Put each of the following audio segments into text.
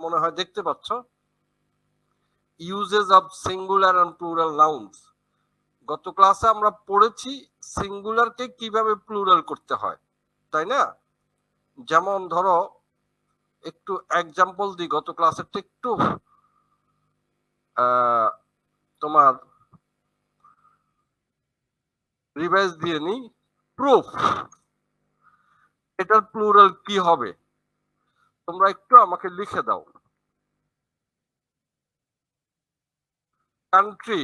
মনে হয় দেখতে পাচ্ছ, uses of singular and plural nouns. গত ক্লাসে আমরা পড়েছি সিঙ্গুলারকে কিভাবে প্লুরাল করতে হয়, তাই না? যেমন ধরো একটু এক্সাম্পল দিই, গত ক্লাসেরটা একটু তোমার রিভাইজ দিয়ে নি। প্রুফ, এটার প্লুরাল কি হবে তোমরা একটু আমাকে লিখে দাও। কান্ট্রি,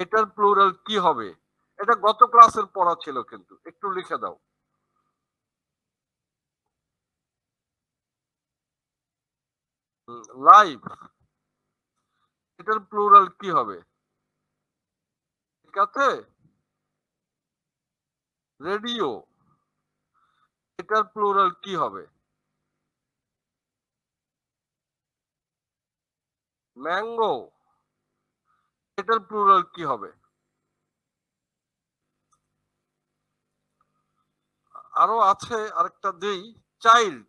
এটার প্লুরাল কি হবে? এটা গত ক্লাসের পড়া ছিল, কিন্তু একটু লিখে দাও। লাইভ, এটার প্লুরাল কি হবে? ঠিক আছে। রেডিও, এটার প্লুরাল কি হবে? ম্যাঙ্গো, এটার প্লুরাল কি হবে? আরো আছে, আরেকটা দেই, চাইল্ড,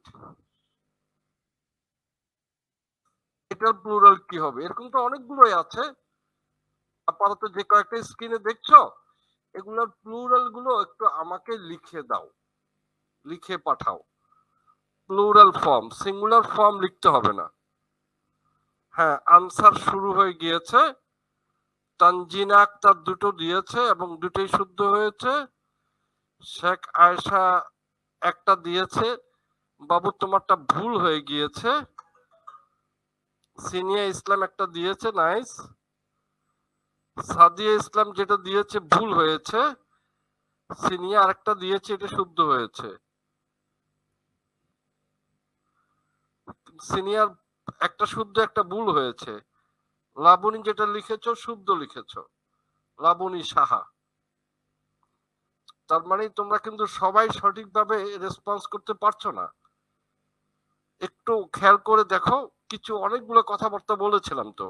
এটার প্লুরাল কি হবে? এরকম তো অনেকগুলোই আছে। আপাতত যে কয়েকটা স্ক্রিনে দেখছো, এগুলোর প্লুরাল গুলো একটু আমাকে লিখে দাও, লিখে পাঠাও। প্লুরাল ফর্ম, সিঙ্গুলার ফর্ম লিখতে হবে না। হ্যাঁ, আনসার শুরু হয়ে গিয়েছে। তানজিনা আক্তার দুটো দিয়েছে এবং দুটোই শুদ্ধ হয়েছে। শেখ আয়েশা একটা দিয়েছে, বাবু তোমারটা ভুল হয়ে গিয়েছে। সিনিয়া ইসলাম একটা দিয়েছে, নাইস। সাদিয়া ইসলাম যেটা দিয়েছে ভুল হয়েছে, সিনিয়া আরেকটা দিয়েছে, এটা শুদ্ধ হয়েছে। সিনিয়র একটা শুদ্ধ একটা ভুল হয়েছে। লাবণী যেটা লিখেছো শুদ্ধ লিখেছো, লাবণী সাহা। তার মানে তোমরা কিন্তু সবাই সঠিকভাবে রেসপন্স করতে পারছো না। একটু খেয়াল করে দেখো, কিছু অনেকগুলো কথাবার্তা বলেছিলাম তো।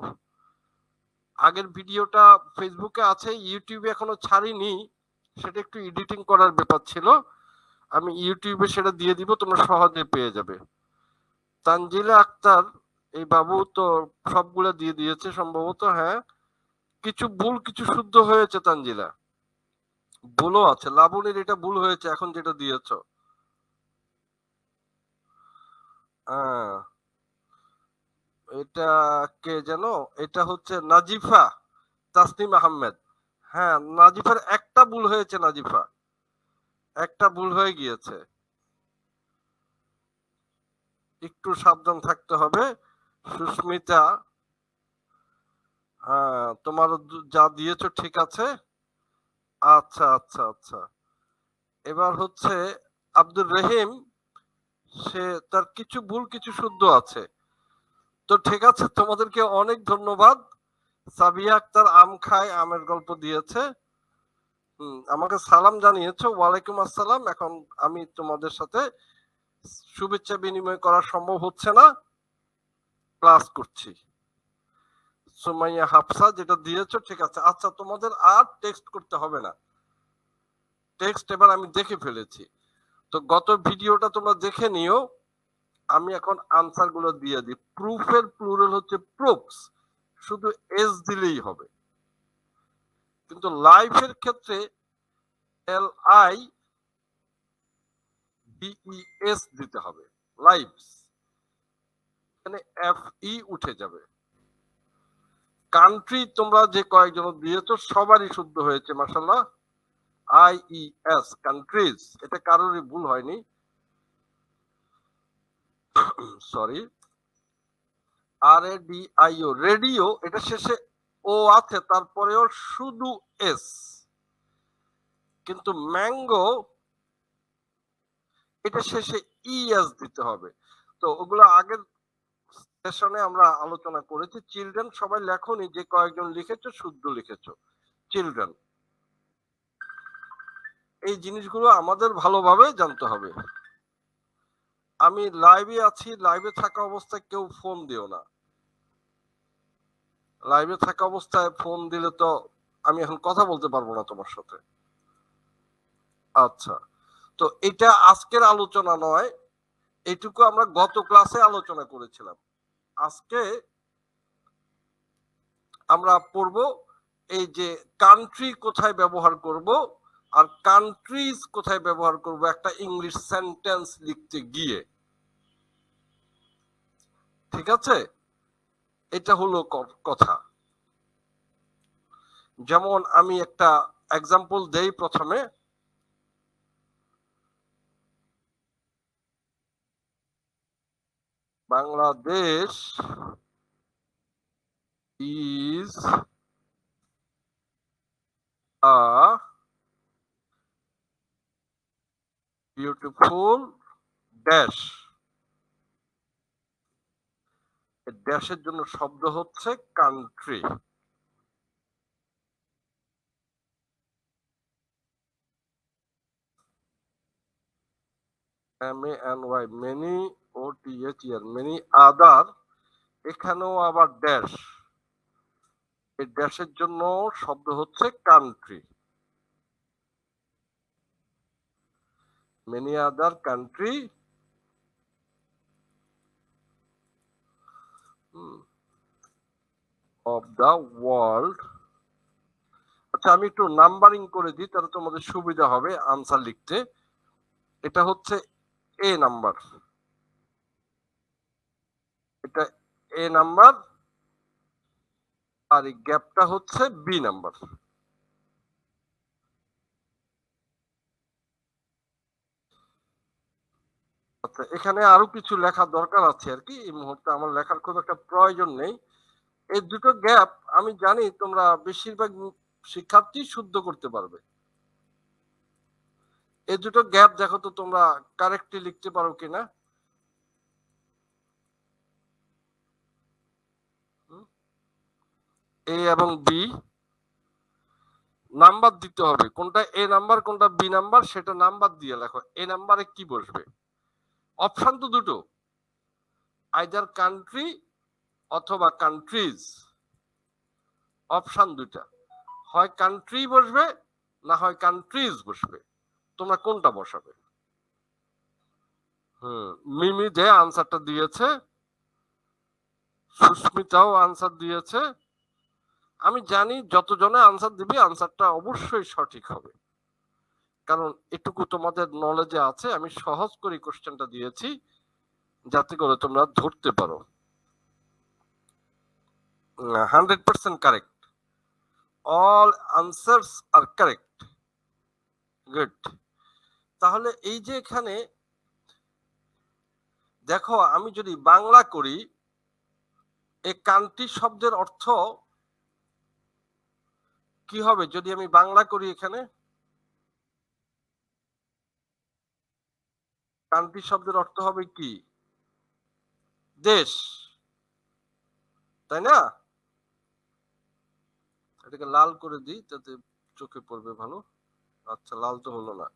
আগের ভিডিওটা ফেসবুকে আছে, ইউটিউবে এখনো ছাড়িনি, সেটা একটু এডিটিং করার ব্যাপার ছিল। আমি ইউটিউবে সেটা দিয়ে দিব, তোমরা সহজে পেয়ে যাবে। তানজিলা আক্তার এই বাবু তো সবগুলো দিয়ে দিয়েছে সম্ভবত। হ্যাঁ, কিছু ভুল কিছু শুদ্ধ হয়েছে। তানজিলা ভুলও আছে, লাবণীর এটা ভুল হয়েছে এখন যেটা দিয়েছ। এটা কে যেন, এটা হচ্ছে নাজিফা তাসনিম আহমেদ। হ্যাঁ, নাজিফার একটা ভুল হয়েছে, নাজিফা একটা ভুল হয়ে গিয়েছে, একটু সাবধান থাকতে হবে। সুস্মিতা, হ্যাঁ তোমার যা দিয়েছো ঠিক আছে। আচ্ছা আচ্ছা আচ্ছা, এবার হচ্ছে আব্দুর রহিম, সে তার কিছু ভুল কিছু শুদ্ধ আছে। তো ঠিক আছে, তোমাদেরকে অনেক ধন্যবাদ। সাবিয়া আক্তার আম খায় আমের গল্প দিয়েছে। আমাকে সালাম জানিয়েছো, ওয়ালাইকুম আসসালাম। এখন আমি তোমাদের সাথে শুভেচ্ছা বিনিময় করা সম্ভব হচ্ছে না, ক্লাস করছি। সুমাইয়া হাফসা যেটা দিয়েছো ঠিক আছে। আচ্ছা, তোমাদের আর টেক্সট করতে হবে না, টেক্সট এবার আমি দেখে ফেলেছি। তো গত ভিডিওটা তোমরা দেখে নিও, আমি এখন আনসার গুলো দিয়ে দিই। প্রুফের প্লুরাল হচ্ছে প্রুফস, শুধু এস দিলেই হবে। কিন্তু লাইফের ক্ষেত্রে LIVES দিতে হবে, লাইভস, এখানে FE উঠে যাবে। কান্ট্রি তোমরা যে কয়েকজন দিয়েছো সবারই শুদ্ধ হয়েছে, মাশাআল্লাহ। IES, কান্ট্রিজ, এটা কারোরই ভুল হয়নি, সরি। RADIO, রেডিও, এটা শেষে ও আছে, তারপরেও শুধু এস। কিন্তু ম্যাঙ্গো, এটা শেষে ES দিতে হবে। তো ওগুলো আগের সেশনে আমরা আলোচনা করেছি। চিলড্রেন সবাই লেখনি, যে কয়েকজন লিখেছো শুদ্ধ লিখেছো, চিলড্রেন। এই জিনিসগুলো আমাদের ভালোভাবে জানতে হবে। আমি লাইভে আছি, লাইভে থাকা অবস্থায় কেউ ফোন দিও না। লাইভে থাকা অবস্থায় ফোন দিলে তো আমি এখন কথা বলতে পারবো না তোমার সাথে। আচ্ছা, তো এটা আজকের আলোচনা নয়, এটুকু আমরা গত ক্লাসে আলোচনা করেছিলাম। আজকে আমরা পড়ব এই যে কান্ট্রি কোথায় ব্যবহার করব আর কান্ট্রিজ কোথায় ব্যবহার করব একটা ইংলিশ সেন্টেন্স লিখতে গিয়ে। ঠিক আছে, এটা হলো কথা। যেমন আমি একটা এক্সাম্পল দেই প্রথমে। Bangladesh is a beautiful dash। ড্যাশের জন্য শব্দ হচ্ছে country. MANY many, OTHER many other, এখানেও আবার ড্যাশ, এই ড্যাশের জন্য শব্দ হচ্ছে কান্ট্রি। Many other country of the world. আচ্ছা, আমি একটু নাম্বারিং করে দিই, তাহলে তোমাদের সুবিধা হবে আনসার লিখতে। এটা হচ্ছে এ নাম্বার, এটা এ নাম্বার, আর এই গ্যাপটা হচ্ছে বি নাম্বার। আচ্ছা, এখানে আরো কিছু লেখার দরকার আছে আর কি, এই মুহূর্তে আমার লেখার খুব একটা প্রয়োজন নেই। এই দুটো গ্যাপ আমি জানি তোমরা বেশিরভাগ শিক্ষার্থী শুদ্ধ করতে পারবে। এই দুটো গ্যাপ দেখো তো তোমরা কারেক্টলি লিখতে পারো কিনা। এ এবং বি নাম্বার দিতে হবে, কোনটা এ নাম্বার কোনটা বি নাম্বার সেটা নাম্বার দিয়ে লেখো। এ নাম্বারে কি বসবে? অপশন তো দুটো, আইদার কান্ট্রি অথবা কান্ট্রিজ। অপশন দুটা, হয় কান্ট্রি বসবে না হয় কান্ট্রিজ বসবে, তোমরা কোনটা বসাবে? মিমি যে আনসারটা দিয়েছে, সুস্মিতাও আনসার দিয়েছে। আমি জানি যতজনে আনসার দিবে আনসারটা অবশ্যই সঠিক হবে, কারণ এটুকু তোমাদের নলেজে আছে। আমি সহজ করে কোশ্চেনটা দিয়েছি যাতে করে তোমরা ধরতে পারো। 100% কারেক্ট, অল আনসারস আর কারেক্ট, গুড। তাহলে এই যে এখানে দেখো, আমি যদি বাংলা করি, এই কান্ট্রি শব্দের অর্থ কি হবে যদি আমি বাংলা করি? এখানে কান্ট্রি শব্দের অর্থ হবে কি? দেশ, তাই না? এটাকে লাল করে দিই তাতে চোখে পড়বে ভালো। আচ্ছা, লাল তো হলো না।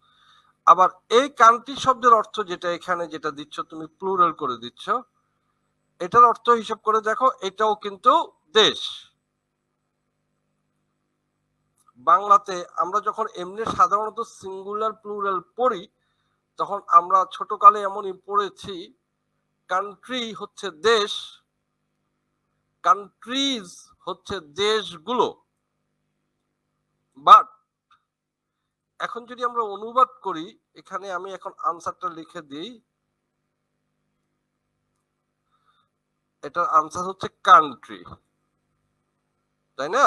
আবার এই কান্ট্রি শব্দের অর্থ যেটা এখানে যেটা দিচ্ছ তুমি প্লুরাল করে দিচ্ছ, এটার অর্থ হিসাব করে দেখো, এটাও কিন্তু দেশ। বাংলাতে আমরা যখন এমনি সাধারণত সিঙ্গুলার প্লুরাল পড়ি, তখন আমরা ছোটকালে এমনই পড়েছি, কান্ট্রি হচ্ছে দেশ, কান্ট্রিজ হচ্ছে দেশগুলো। বাট এখন যদি আমরা অনুবাদ করি, এখানে আমি এখন আনসারটা লিখে দিই, এটার আনসার হচ্ছে কান্ট্রি, তাই না?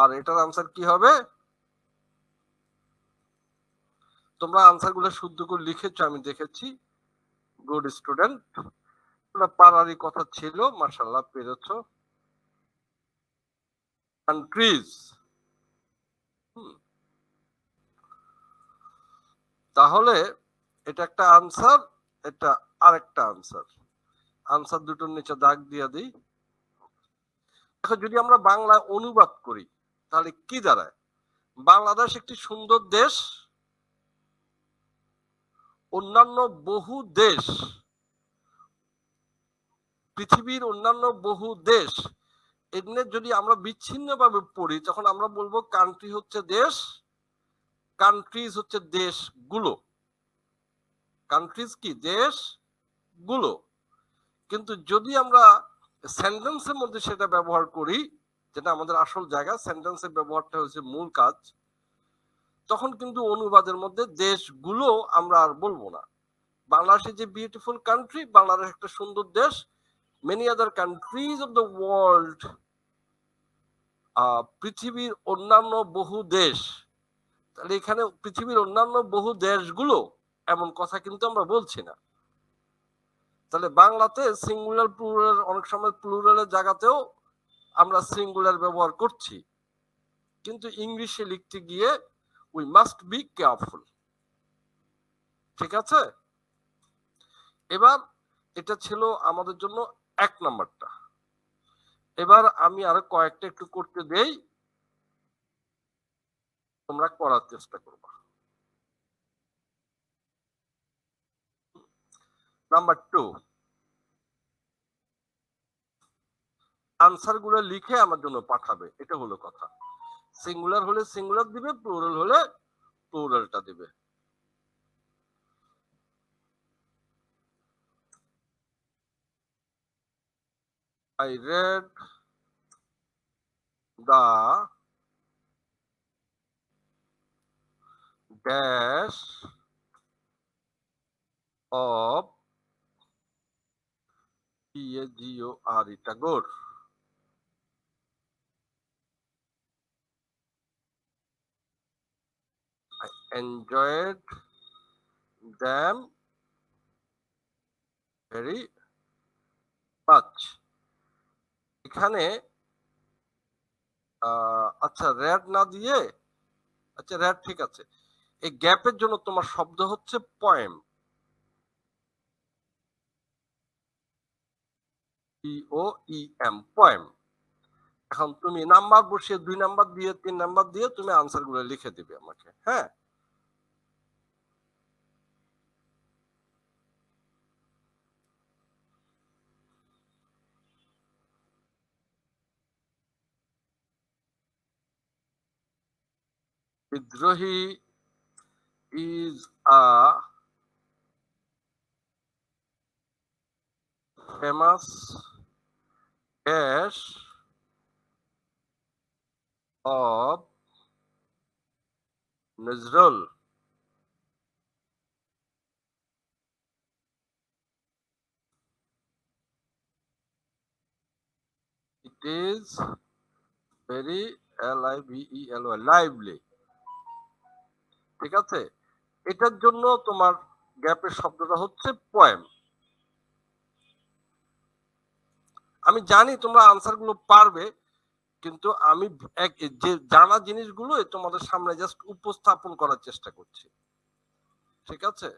আর এটার আনসার কি হবে? তোমরা আনসার গুলো শুদ্ধ করে লিখেছো, আমি দেখেছি, গুড স্টুডেন্ট। পারারই কথা ছিল, মাশাআল্লাহ পেরেছো। কান্ট্রিজ। তাহলে এটা একটা আনসার, এটা আরেকটা আনসার। আনসার দুটোর নিচে দাগ দিয়ে দিই। এখন যদি আমরা বাংলা অনুবাদ করি তাহলে কি দাঁড়ায়? বাংলাদেশ একটি সুন্দর দেশ, অন্যান্য বহু দেশ, পৃথিবীর অন্যান্য বহু দেশ, এমনি যদি আমরা বিচ্ছিন্নভাবে পড়ি তখন আমরা বলবো কান্ট্রি হচ্ছে দেশ, কান্ট্রিজ হচ্ছে দেশগুলো। কান্ট্রিজ কি? দেশগুলো। কিন্তু যদি আমরা সেন্টেন্সের মধ্যে সেটা ব্যবহার করি, যেটা আমাদের আসল জায়গা, সেন্টেন্সের ব্যবহারটা হচ্ছে মূল কাজ, তখন কিন্তু অনুবাদের মধ্যে দেশগুলো আমরা আর বলবো না। বাংলাদেশ যে বিউটিফুল কান্ট্রি, বাংলাদেশ একটা সুন্দর দেশ, many other countries of the world, পৃথিবীর অন্যান্য বহু দেশ, তাহলে এখানে পৃথিবীর অন্যান্য বহু দেশগুলো এমন কথা কিন্তু আমরা বলছি না। তাহলে বাংলাতে সিঙ্গুলার প্লুরাল, অনেক সময় প্লুরালের জায়গাতেও আমরা সিঙ্গুলার ব্যবহার করছি, কিন্তু ইংলিশে লিখতে গিয়ে উই মাস্ট বি কেয়ারফুল। ঠিক আছে, এবার এটা ছিল আমাদের জন্য 1 নাম্বারটা। এবার আমি আরো কয়েকটা একটু করতে দেই, তোমরা করার চেষ্টা করবা। নাম্বার 2, আনসার গুলো লিখে আমার জন্য পাঠাবে, এটা হলো কথা। সিঙ্গুলার হলে সিঙ্গুলার দিবে, প্লুরাল হলে প্লুরালটা দিবে। I read the dash of P.A.G.O.R.E. Tagore. I enjoyed them very much. এখানে আচ্ছা রেড না দিয়ে, আচ্ছা রেড ঠিক আছে, এই গ্যাপের জন্য তোমার শব্দ হচ্ছে পয়েম, POEM, পয়েম। এখন তুমি নাম্বার বসিয়ে 2 নাম্বার দিয়ে 3 নাম্বার দিয়ে তুমি আনসার গুলো লিখে দিবে আমাকে। হ্যাঁ, বিদ্রোহী is a famous dash of Nazrul. It is very lively, lively. ঠিক আছে, এটার জন্য তোমার গ্যাপের শব্দটা হচ্ছে পয়েম। আমি জানি তোমরা আনসার গুলো পারবে, কিন্তু আমি যে জানা জিনিসগুলো তোমাদের সামনে জাস্ট উপস্থাপন করার চেষ্টা করছি। ঠিক আছে,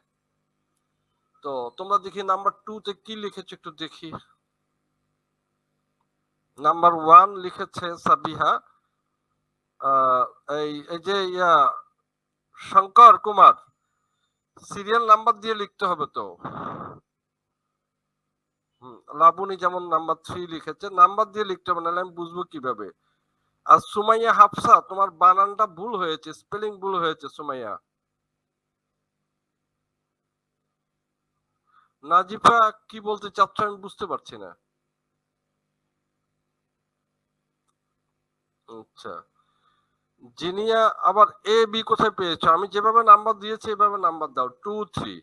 তো তোমরা দেখি নাম্বার 2 তে কি লিখেছো একটু দেখি। নাম্বার 1 লিখেছে সাবিহা, এই যে শঙ্কর কুমার, সিরিয়াল নাম্বার দিয়ে লিখতে হবে তো। লাবণী যেমন নাম্বার 3 লিখেছে, নাম্বার দিয়ে লিখতে হবে, নাহলে আমি বুঝবো কিভাবে। আর সুমাইয়া হাফসা, তোমার বানানটা ভুল হয়েছে, স্পেলিং ভুল হয়েছে সুমাইয়া। নাজিফা কি বলতে চাচ্ছ আমি বুঝতে পারছি না। আচ্ছা, জিনিয়া আবার এ বি কোথায় পেয়েছো? আমি যেভাবে নাম্বার দিয়েছি এভাবে নাম্বার দাও, 2 3।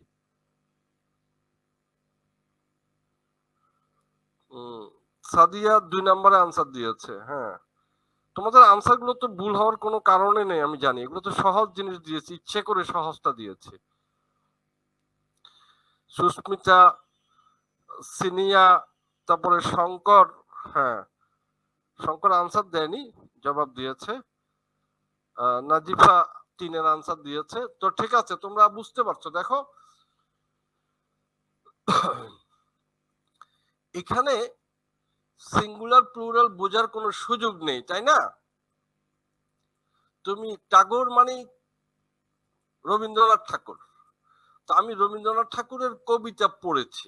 সাদিয়া 2 নম্বরে আনসার দিয়েছে। হ্যাঁ, তোমাদের আনসার গুলো তো ভুল হওয়ার কোনো কারণে নেই, আমি জানি এগুলো তো সহজ জিনিস দিয়েছি, ইচ্ছে করে সহজটা দিয়েছি। সুস্মিতা, সিনিয়া, তারপরে শঙ্কর, হ্যাঁ শঙ্কর আনসার দেয়নি, জবাব দিয়েছে। নাজিফা 3 এর আনসার দিয়েছে। তো ঠিক আছে, তোমরা বুঝতে পারছো। দেখো এখানে সিঙ্গুলার প্লুরাল বোঝার কোনো সুযোগ নেই, তাই না? তুমি টাগোর মানে রবীন্দ্রনাথ ঠাকুর, তো আমি রবীন্দ্রনাথ ঠাকুরের কবিতা পড়েছি,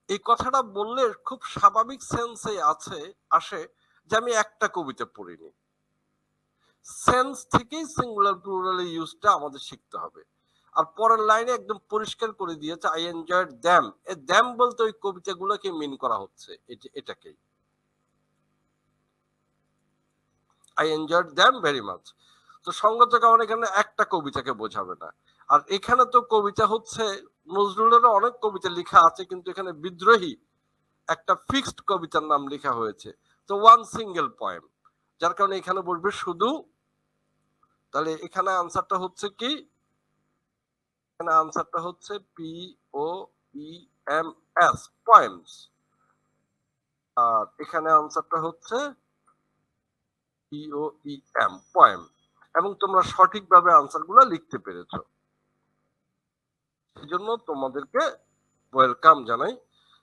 এই কথাটা বললে খুব স্বাভাবিক সেন্সে আসে যে আমি একটা কবিতা পড়িনি। সেন্স থেকেই সিঙ্গুলার প্লুরাল ইউজটা আমাদের শিখতে হবে। আর পরের লাইনে একদম পরিষ্কার করে দিয়েছে আই এনজয়েড দ্যাম। এই দ্যাম বলতে ওই কবিতাগুলোকে মিন করা হচ্ছে, এটাকেই I enjoyed them very much. তো সঙ্গত কারণ এখানে একটা কবিতাকে বোঝাবে না। আর এখানে তো কবিতা হচ্ছে নজরুলেরও অনেক কবিতা লেখা আছে, কিন্তু এখানে বিদ্রোহী একটা ফিক্সড কবিতার নাম লেখা হয়েছে, তো ওয়ান সিঙ্গেল পয়েম, যার কারণে এখানে বলবে শুধু। তাহলে এখানে আনসারটা হচ্ছে কি, এখানে আনসারটা হচ্ছে পি ও ই এম এস, পয়েমস। আর এখানে আনসারটা হচ্ছে পি ও ই এম, পয়েম। এবং তোমরা সঠিকভাবে আনসারগুলো লিখতে পেরেছো, সেজন্য তোমাদেরকে ওয়েলকাম জানাই।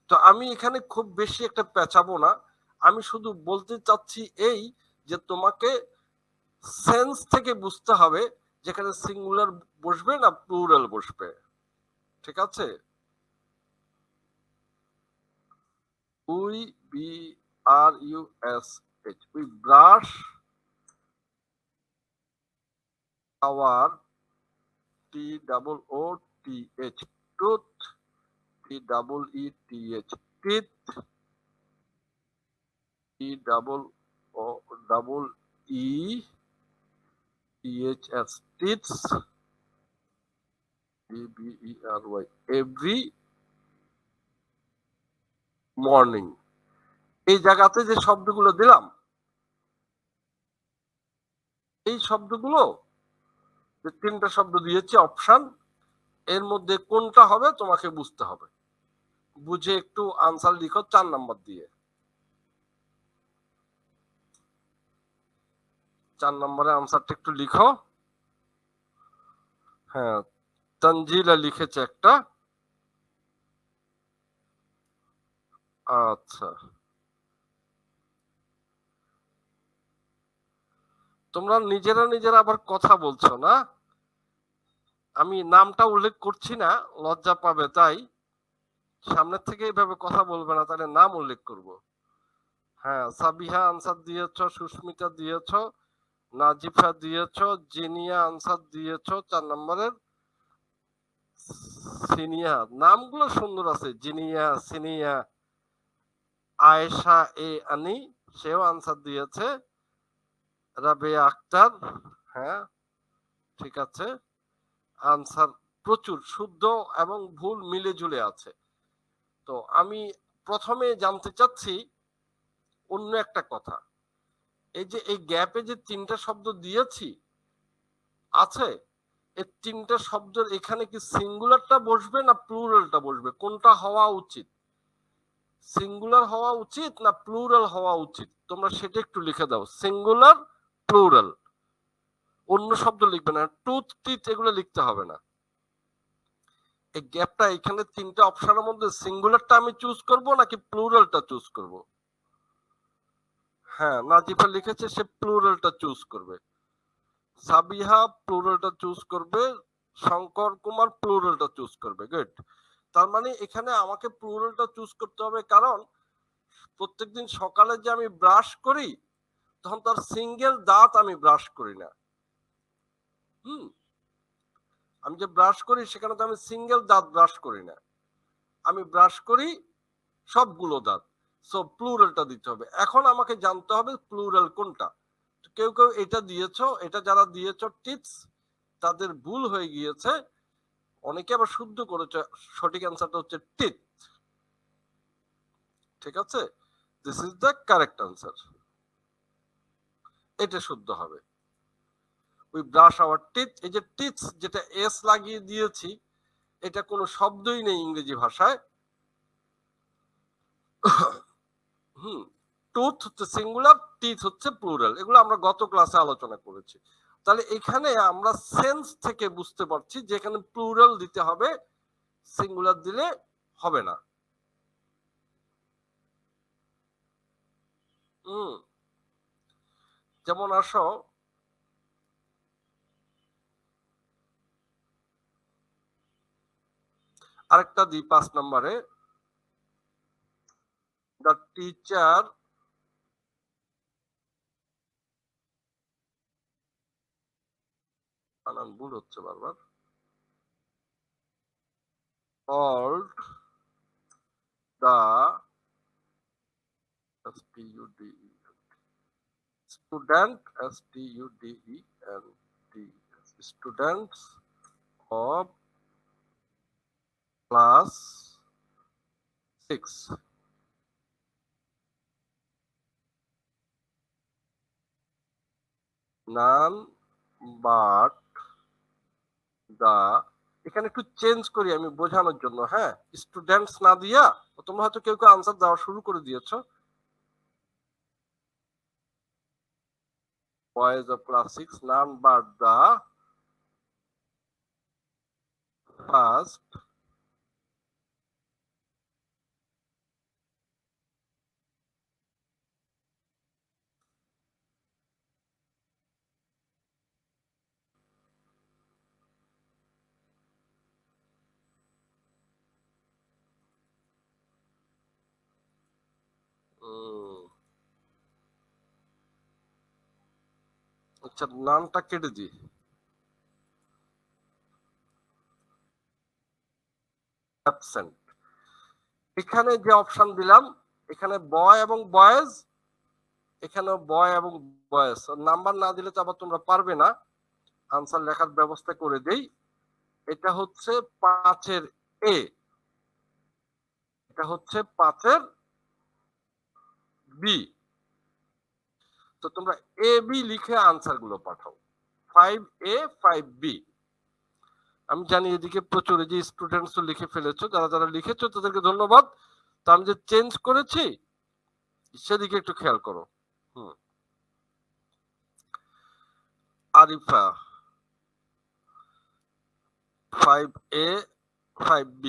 তো আমি এখানে খুব বেশি একটা পেঁচাবো না, আমি শুধু বলতে চাচ্ছি এই যে তোমাকে সেন্স থেকে বুঝতে হবে যেখানে সিঙ্গুলার বসবে না প্লুরাল বসবে, ঠিক আছে? We, B R U S H, we brush our, T double O T H, tooth, T double E T H, teeth, T double O double E T H S, teeths, T B E R Y, every morning. এই জায়গাতে যে শব্দগুলো দিলাম, এই শব্দগুলো যে তিনটা শব্দ দিয়েছি অপশন, এর মধ্যে কোনটা হবে তোমাকে বুঝতে হবে, বুঝে একটু আনসার লিখো 4 নাম্বার দিয়ে। 4 নম্বরে আনসারটা একটু লিখো। হ্যাঁ, তানজিলা লিখেছে একটা। আচ্ছা, তোমরা নিজেরা নিজেরা আবার কথা বলছো না, আমি নামটা উল্লেখ করছি না, লজ্জা পাবে, তাই সামনের থেকে এইভাবে কথা বলবে না, তাহলে নাম উল্লেখ করব। হ্যাঁ, সাবিহা আনসার দিয়েছ, সুস্মিতা দিয়েছ, নাজিফা দিয়েছ, জিনিয়া আনসার দিয়েছ 4 নম্বরের। সিনিয়া, নামগুলো সুন্দর আছে, জিনিয়া, সিনিয়া। আয়েশা এ আনি, সেও আনসার দিয়েছে। রাবেয়া আক্তার, হ্যাঁ ঠিক আছে, আনসার প্রচুর শুদ্ধ এবং ভুল মিলে ঝুলে আছে। তো আমি প্রথমে জানতে চাচ্ছি অন্য একটা কথা, এই যে এই গ্যাপে যে 3টা শব্দ দিয়েছি আছে, এই 3টা শব্দের এখানে কি সিঙ্গুলারটা বসবে না প্লুরালটা বসবে, কোনটা হওয়া উচিত? সিঙ্গুলার হওয়া উচিত না প্লুরাল হওয়া উচিত? তোমরা সেটা একটু লিখে দাও, সিঙ্গুলার, প্লুরাল। অন্য শব্দ লিখবে না, টুথ, টিথ এগুলো লিখতে হবে না। এই গ্যাপটা এখানে 3টা অপশনের মধ্যে সিঙ্গুলারটা আমি চুজ করব নাকি প্লুরালটা চুজ করব? হ্যাঁ, নাজিফা লিখেছে সে প্লুরালটা চুজ করবে, সাবিহা প্লুরালটা চুজ করবে, শঙ্কর কুমার প্লুরালটা চুজ করবে। গুড। তার মানে এখানে আমাকে প্লুরালটা চুজ করতে হবে, কারণ প্রত্যেকদিন সকালে যে আমি ব্রাশ করি তখন তার সিঙ্গেল দাঁত আমি ব্রাশ করি না। আমি যে ব্রাশ করি সেখানে তো আমি সিঙ্গেল দাঁত ব্রাশ করি না, আমি ব্রাশ করি সবগুলো দাঁত। সো প্লুরালটা দিতে হবে। এখন আমাকে জানতে হবে প্লুরাল কোনটা। কেউ কেউ এটা দিয়েছো, এটা যারা দিয়েছো টিপস, তাদের ভুল হয়ে গিয়েছে, অনেকে আবার শুদ্ধ করেছে, সঠিক অ্যান্সারটা হচ্ছে টিথ। ঠিক আছে, this is the correct answer, এটা শুদ্ধ হবে। উই ব্রাশ আওয়ার টিথ, এই যে টিথস যেটা এস লাগিয়ে দিয়েছি, এটা কোনো শব্দই নেই ইংরেজি ভাষায়। টুথ হচ্ছে সিঙ্গুলার, টিথ হচ্ছে প্লুরাল, এগুলো আমরা গত ক্লাসে আলোচনা করেছি। তাহলে এখানে আমরা সেন্স থেকে বুঝতে পারছি যে এখানে প্লুরাল দিতে হবে, সিঙ্গুলার দিলে হবে না। যেমন আসো, আরেকটা দিই 5 নম্বরে, দ্য টিচার বানান ভুল হচ্ছে বারবার, called the student, students of class 6. None but the, এখানে একটু চেঞ্জ করি আমি বোঝানোর জন্য, হ্যাঁ, স্টুডেন্টস না দিয়া তোমরা হয়তো কেউ কেউ আনসার দেওয়া শুরু করে দিয়েছো। Boys of class 6, none but the first আচ্ছা, নানটা কেটে দিই। অ্যাবসেন্ট, এখানে যে অপশন দিলাম, এখানে বয় এবং বয়েজ, এখানেও বয় এবং বয়েজ। নাম্বার না দিলে তো আবার তোমরা পারবে না, আনসার লেখার ব্যবস্থা করে দেই। এটা হচ্ছে 5-এর এ, এটা হচ্ছে 5-এর বি। তো তোমরা এ বি লিখে আনসার গুলো পাঠাও, 5A 5B। আমি জানি এদিকে প্রচুর যে স্টুডেন্টস লিখে ফেলেছো, যারা যারা লিখেছো তাদেরকে ধন্যবাদ। তো আমি যে চেঞ্জ করেছি সেদিকে একটু খেয়াল করো। Arifa 5A 5B।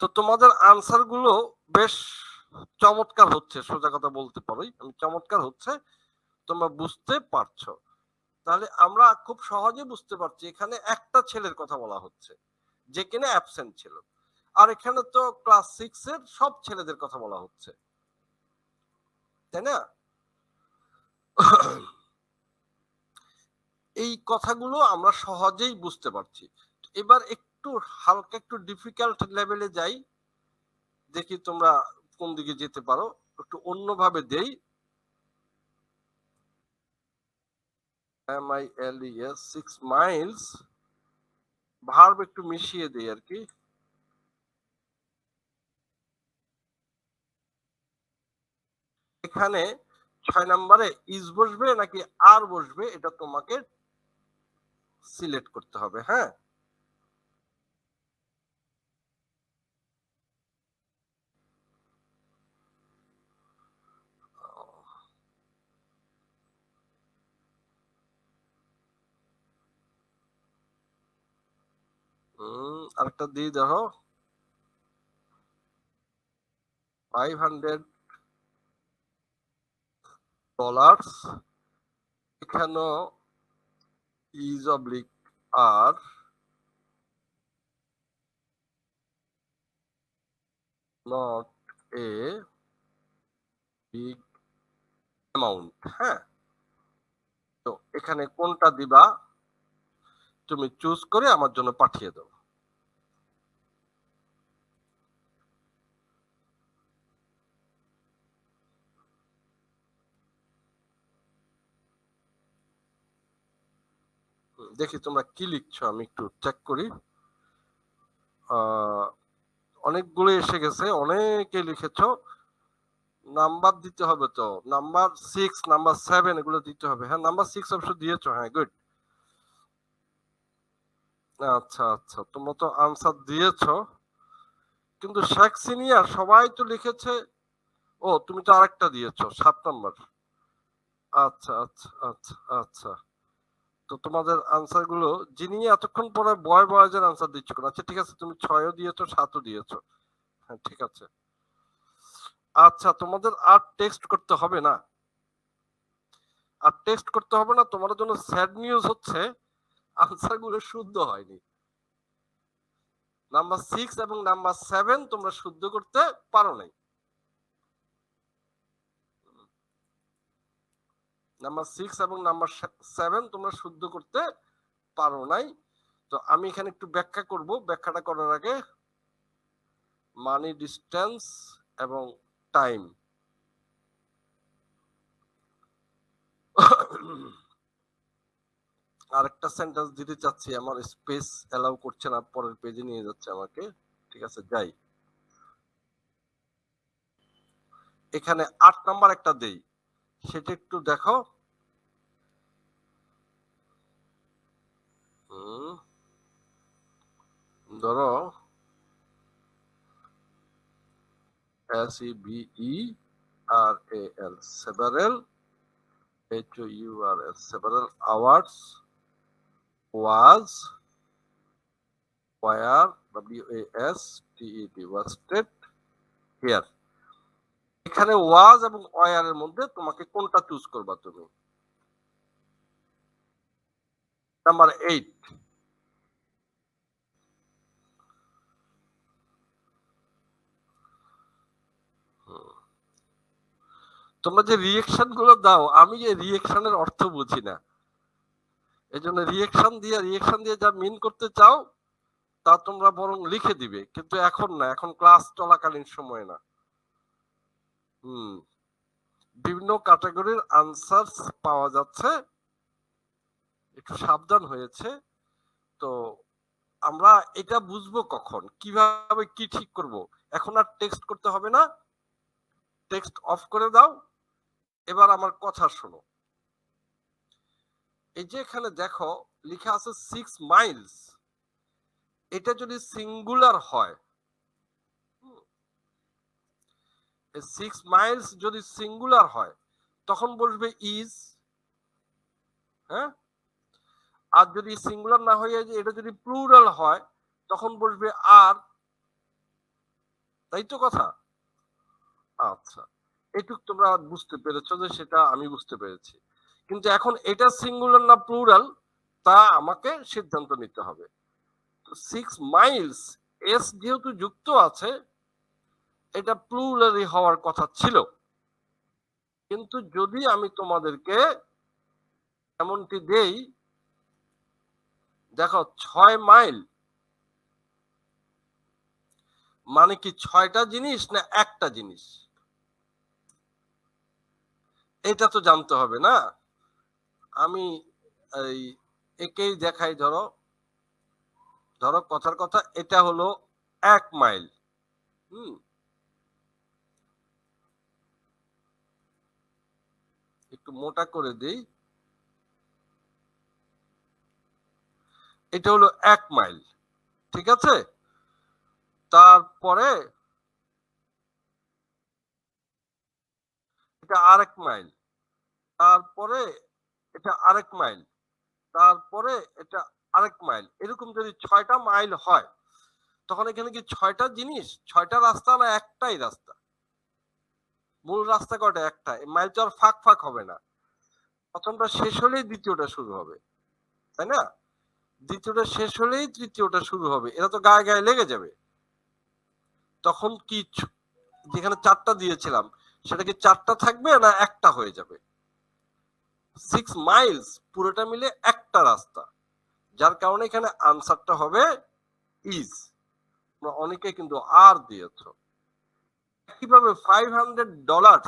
তো তোমাদের আনসার গুলো বেশ চমৎকার হচ্ছে, সোজা কথা বলতে পারি আমি, চমৎকার হচ্ছে, তোমরা বুঝতে পারছো। তাহলে আমরা খুব সহজে বুঝতে পারছি এখানে একটা ছেলের কথা বলা হচ্ছে যে কিনা অ্যাবসেন্ট ছিল, আর এখানে তো ক্লাস 6-এর সব ছেলেদের কথা বলা হচ্ছে, তাই না? এই কথাগুলো আমরা সহজেই বুঝতে পারছি। এবার একটু হালকা একটু ডিফিকাল্ট লেভেলে যাই, দেখি তোমরা কোন দিকে যেতে পারো, একটু অন্যভাবে দেই। MILES 6 মাইলস, ভার্ব একটু মিশিয়ে দেই আর কি। এখানে 6 নম্বরে ইজ বসবে নাকি আর বসবে এটা তোমাকে সিলেক্ট করতে হবে, হ্যাঁ। আরেকটা দিয়ে দেখো, $500, এখানে is oblique are not a big amount, হ্যাঁ। তো এখানে কোনটা দিবা তুমি চুজ করে আমার জন্য পাঠিয়ে দাও। দেখি তোমরা কি লিখছো, আমি একটু চেক করি। অনেকগুলো এসে গেছে, অনেকে লিখেছো। নাম্বার দিতে হবে তো, নাম্বার 6 নাম্বার 7 এগুলো দিতে হবে, হ্যাঁ। নাম্বার 6 অবশ্য দিয়েছো, হ্যাঁ, গুড। আচ্ছা আচ্ছা, তোমরা তো আনসার দিয়েছো, কিন্তু শেখ সিনিয়র সবাই তো লিখেছে। ও, তুমি তো আরেকটা দিয়েছো 7 নাম্বার। আচ্ছা আচ্ছা আচ্ছা আচ্ছা, তো তোমাদের আনসার গুলো, যিনি এতক্ষণ পরে বয় বয়েজের আনসার দিচ্ছ, আচ্ছা ঠিক আছে, তুমি 6ও দিয়েছো 7ও দিয়েছো, হ্যাঁ ঠিক আছে। আচ্ছা, তোমাদের আর টেক্সট করতে হবে না, আর টেক্সট করতে হবে না। তোমাদের জন্য স্যাড নিউজ হচ্ছে আনসার গুলো শুদ্ধ হয়নি। নাম্বার 6 এবং নাম্বার 7 তোমরা শুদ্ধ করতে পারো নাই। নাম্বার 6 এবং নাম্বার 7 তোমরা শুদ্ধ করতে পারো নাই। তো আমি এখানে একটু ব্যাখ্যা করব, ব্যাখ্যাটা করার আগে মানি, ডিস্টেন্স এবং টাইম। আরেকটা সেন্টেন্স দিতে চাচ্ছি, আমার স্পেস অ্যালাউ করছে না, পরের পেজে নিয়ে যাচ্ছে আমাকে। ঠিক আছে, যাই। এখানে 8 নাম্বার একটা দেই, সেটা একটু দেখো। ধরো SEVERAL, several, HOURS, several hours, was, where, WASTED, wasted here। এখানে was এবং where এর মধ্যে তোমাকে কোনটা চুজ করবা তুমি? নাম্বার 8। তোমরা যে রিয়েকশন গুলো দাও, আমি যে রিয়েকশনের অর্থ বুঝি না, এই জন্য রিয়েকশন দিয়ে যা মিন করতে চাও তা তোমরা বরং লিখে দিবে, কিন্তু এখন না, এখন ক্লাস চলাকালীন সময় না। বিভিন্ন ক্যাটাগরির আনসার পাওয়া যাচ্ছে, একটু সাবধান হয়েছে। তো আমরা এটা বুঝবো কখন, কিভাবে কি ঠিক করব? এখন আর টেক্সট করতে হবে না, টেক্সট অফ করে দাও। এবার আমার কথা শোনো। এই যে এখানে দেখো লেখা আছে 6 মাইলস, এটা যদি সিঙ্গুলার হয়, 6 মাইলস যদি সিঙ্গুলার হয় তখন বসবে ইজ, হ্যাঁ। আর যদি সিঙ্গুলার না হয়ে এটা যদি প্লুরাল হয় তখন বসবে আর, তাই তো কথা? আচ্ছা, এটুক তোমরা বুঝতে পেরেছো, যে সেটা আমি বুঝতে পেরেছি, কিন্তু এখন এটা সিঙ্গুলার না প্লুরাল তা আমাকে সিদ্ধান্ত নিতে হবে। 6 মাইলস, এস যেহেতু যুক্ত আছে, এটা প্লুরালি হওয়ার কথা ছিল, কিন্তু যদি আমি তোমাদেরকে এমনটি দেই, দেখো 6 মাইল মানে কি 6টা জিনিস না একটা জিনিস? এটা তো জানতে হবে না। আমি এই একেই দেখাই, ধরো ধরো কথার কথা, এটা হলো 1 মাইল। একটু মোটা করে দেই, এটা হলো 1 মাইল, ঠিক আছে। তারপরে এটা আরেক মাইল, তারপরে এটা আরেক মাইল, তারপরে এটা আরেক মাইল, এরকম যদি 6টা মাইল হয় তখন এখানে কি 6টা জিনিস, 6টা রাস্তা না একটাই রাস্তা? মূল রাস্তা কয়টা? একটা। মাইল তো আর ফাঁক ফাঁক হবে না, প্রথমটা শেষ হলেই দ্বিতীয়টা শুরু হবে, তাই না? দ্বিতীয়টা শেষ হলেই তৃতীয়টা শুরু হবে, এরা তো গায়ে গায়ে লেগে যাবে। তখন কি যেখানে 4টা দিয়েছিলাম সেটা কি 4টা থাকবে না একটা হয়ে যাবে? 6 মাইলস পুরোটা মিলে একটা রাস্তা, যার কারণে এখানে আনসারটা হবে ইজ। অনেকে কিন্তু আর দিয়েছ। কিভাবে $500,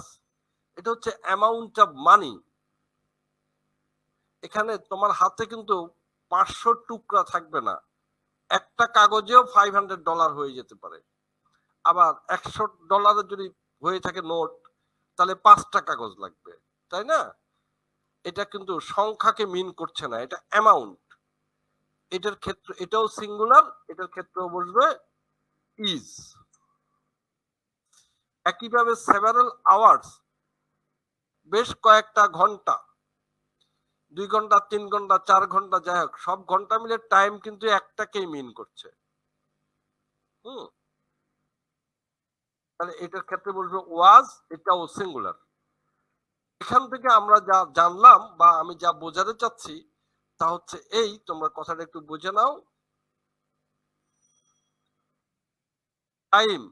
এটা হচ্ছে অ্যামাউন্ট অফ মানি। এখানে তোমার হাতে কিন্তু 500 টুকরা থাকবে না, একটা কাগজেও $500 হয়ে যেতে পারে। আবার $100 যদি হয়ে থাকে নোট, তাহলে 5টা কাগজ লাগবে, তাই না? এটা কিন্তু সংখ্যাকে মিন করছে না, এটা অ্যামাউন্ট। এটার ক্ষেত্রে এটাও সিঙ্গুলার, এটার ক্ষেত্রেও বসবে ইজ। একইভাবে সেভারাল আওয়ার্স, বেশ কয়েকটা ঘন্টা, 2 ঘন্টা, 3 ঘন্টা, 4 ঘন্টা, যাই হোক সব ঘন্টা মিলে টাইম কিন্তু একটাকেই মিন করছে। তাহলে এটার ক্ষেত্রে বলবো ওয়াজ, এটাও সিঙ্গুলার। এখান থেকে আমরা যা জানলাম বা আমি যা বোঝাতে চাচ্ছি তা হচ্ছে এই, তোমরা কথাটা একটু বুঝে নাও। টাইম,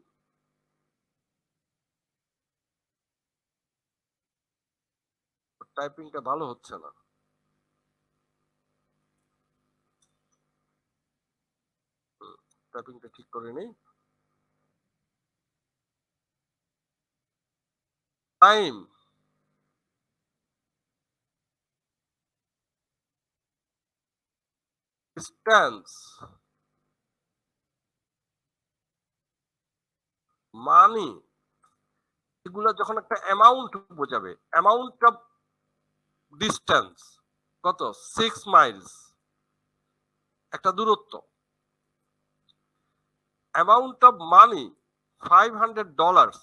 টাইপিংটা ভালো হচ্ছে না, টাইপিংটা ঠিক করে নেই। টাইম, ডিস্টেন্স, মানি, এগুলো যখন একটা অ্যামাউন্ট বোঝাবে, অ্যামাউন্ট অফ ডিস্টেন্স কত 6 মাইলস, একটা দূরত্ব। Amount of money $500,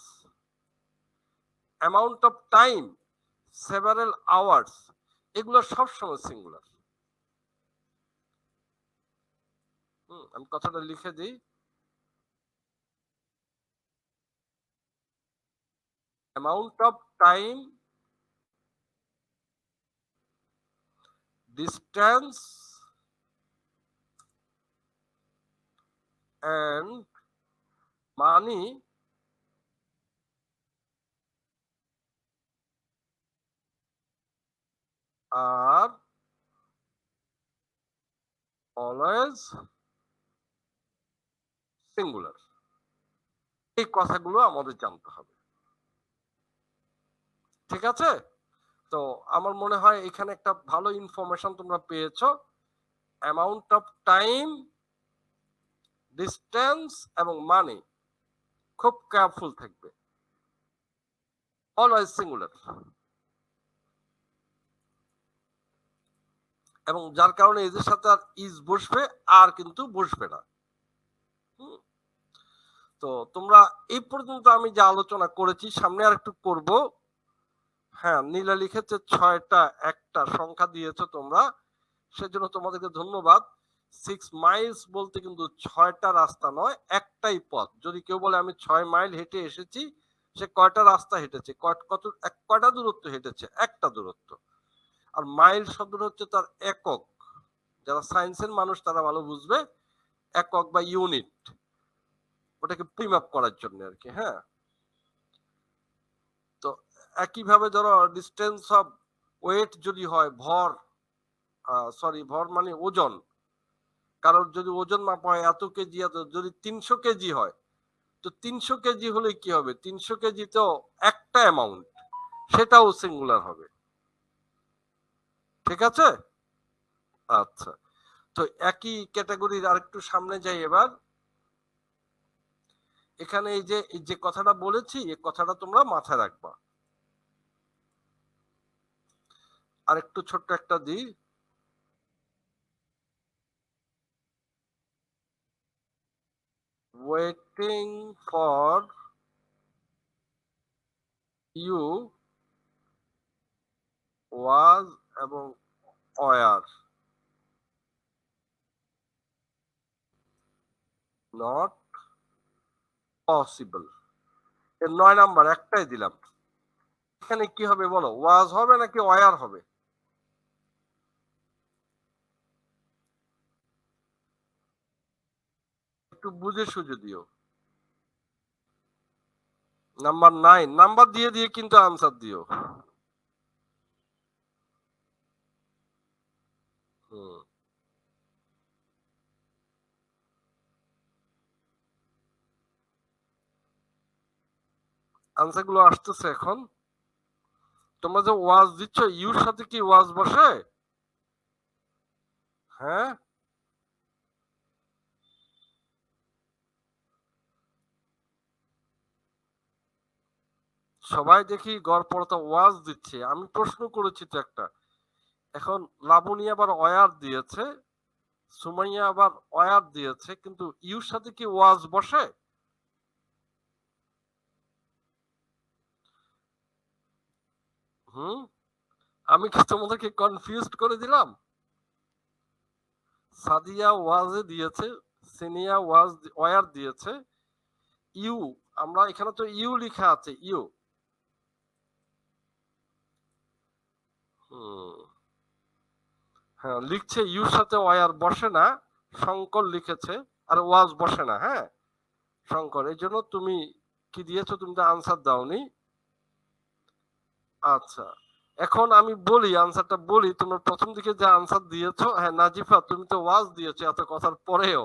amount of time several hours, এগুলো সবসময় সিঙ্গুলার। আমি কথাটা লিখে দিই, amount of time, distance and money are always singular। এই কথাগুলো আমাদের জানতে হবে, ঠিক আছে? তো আমার মনে হয় এখানে একটা ভালো ইনফরমেশন তোমরা পেয়েছো। অ্যামাউন্ট অফ টাইম, ডিস্টেন্স এবং মানি, খুব কেয়ারফুল থাকবে, অলওয়েজ সিঙ্গুলার। এবং যার কারণে এদের সাথে আর ইজ বসবে, আর কিন্তু বসবে না। তো তোমরা এই পর্যন্ত আমি যে আলোচনা করেছি, সামনে আর একটু করব। হ্যাঁ, নীলা লিখেছে 6টা, একটা সংখ্যা দিয়েছো তোমরা, সেজন্য তোমাদেরকে ধন্যবাদ। 6 মাইলস বলতে কিন্তু 6টা রাস্তা নয়, একটাই পথ। যদি কেউ বলে আমি 6 মাইল হেঁটে এসেছি, সে কয়টা রাস্তা হেঁটেছে, কয়টা দূরত্ব হেঁটেছে? একটা দূরত্ব। আর মাইল শব্দটা হচ্ছে তার একক, যারা সায়েন্সের মানুষ তারা ভালো বুঝবে, একক বা ইউনিট, ওটাকে পরিমাপ করার জন্য আর কি। হ্যাঁ, তো একইভাবে ধরো ডিস্টেন্স অফ ওয়েট যদি হয়, ভর, সরি ভর মানে ওজন, কারণ যদি ওজন মাপা হয় এত কেজি, এত, যদি 300 কেজি হয়, তো 300 কেজি হলে কি হবে? 300 কেজি তো একটা অ্যামাউন্ট, সেটাও সিঙ্গুলার হবে, ঠিক আছে? আচ্ছা, তো একই ক্যাটাগরির আরেকটু সামনে যাই এবার। এখানে এই যে কথাটা বলেছি, এই কথাটা তোমরা মাথায় রাখবা। আরেকটু ছোট্ট একটা দিই, ওয়েটিং ফর ইউ ওয়াজ এবং ওয়ার নট পসিবল। এর 9 নাম্বার একটাই দিলাম। এখানে কি হবে বলো? ওয়াজ হবে নাকি ওয়ার হবে? একটু বুঝে সুঝে দিও। নাম্বার 9, নাম্বার দিয়ে দিয়ে কিন্তু আনসার দিও। হুম, আনসার গুলো আসতেছে এখন। তোমরা যে ওয়াজ দিচ্ছ, ইউর সাথে কি ওয়াজ বসে? হ্যাঁ, সবাই দেখি গড়পড়তা ওয়াজ দিচ্ছে। আমি প্রশ্ন করেছি তো একটা, এখন লাবণী আবার ওয়ার দিয়েছে, সুমাইয়া আবার ওয়ার দিয়েছে, কিন্তু ইউর সাথে কি ওয়াজ বসে? হুম, আমি কি তোমাদেরকে কনফিউজড করে দিলাম? সাদিয়া ওয়াজে দিয়েছে, সিনিয়া ওয়াজ ওয়ার দিয়েছে, ইউ, আমরা এখানে তো ইউ লেখা আছে, ইউ। হ্যাঁ, লিখছে ইউর সাথে ওয়ার বসে না, শঙ্কর লিখেছে, আর ওয়াজ বসে না। হ্যাঁ, শঙ্কর, এই জন্য তুমি কি দিয়েছো? তুমি তো আনসার দাওনি। আচ্ছা, এখন আমি বলি, আনসারটা বলি। তোমরা প্রথম দিকে যে আনসার দিয়েছো, হ্যাঁ নাজিফা, তুমি তো ওয়াজ দিয়েছো এত কথার পরেও।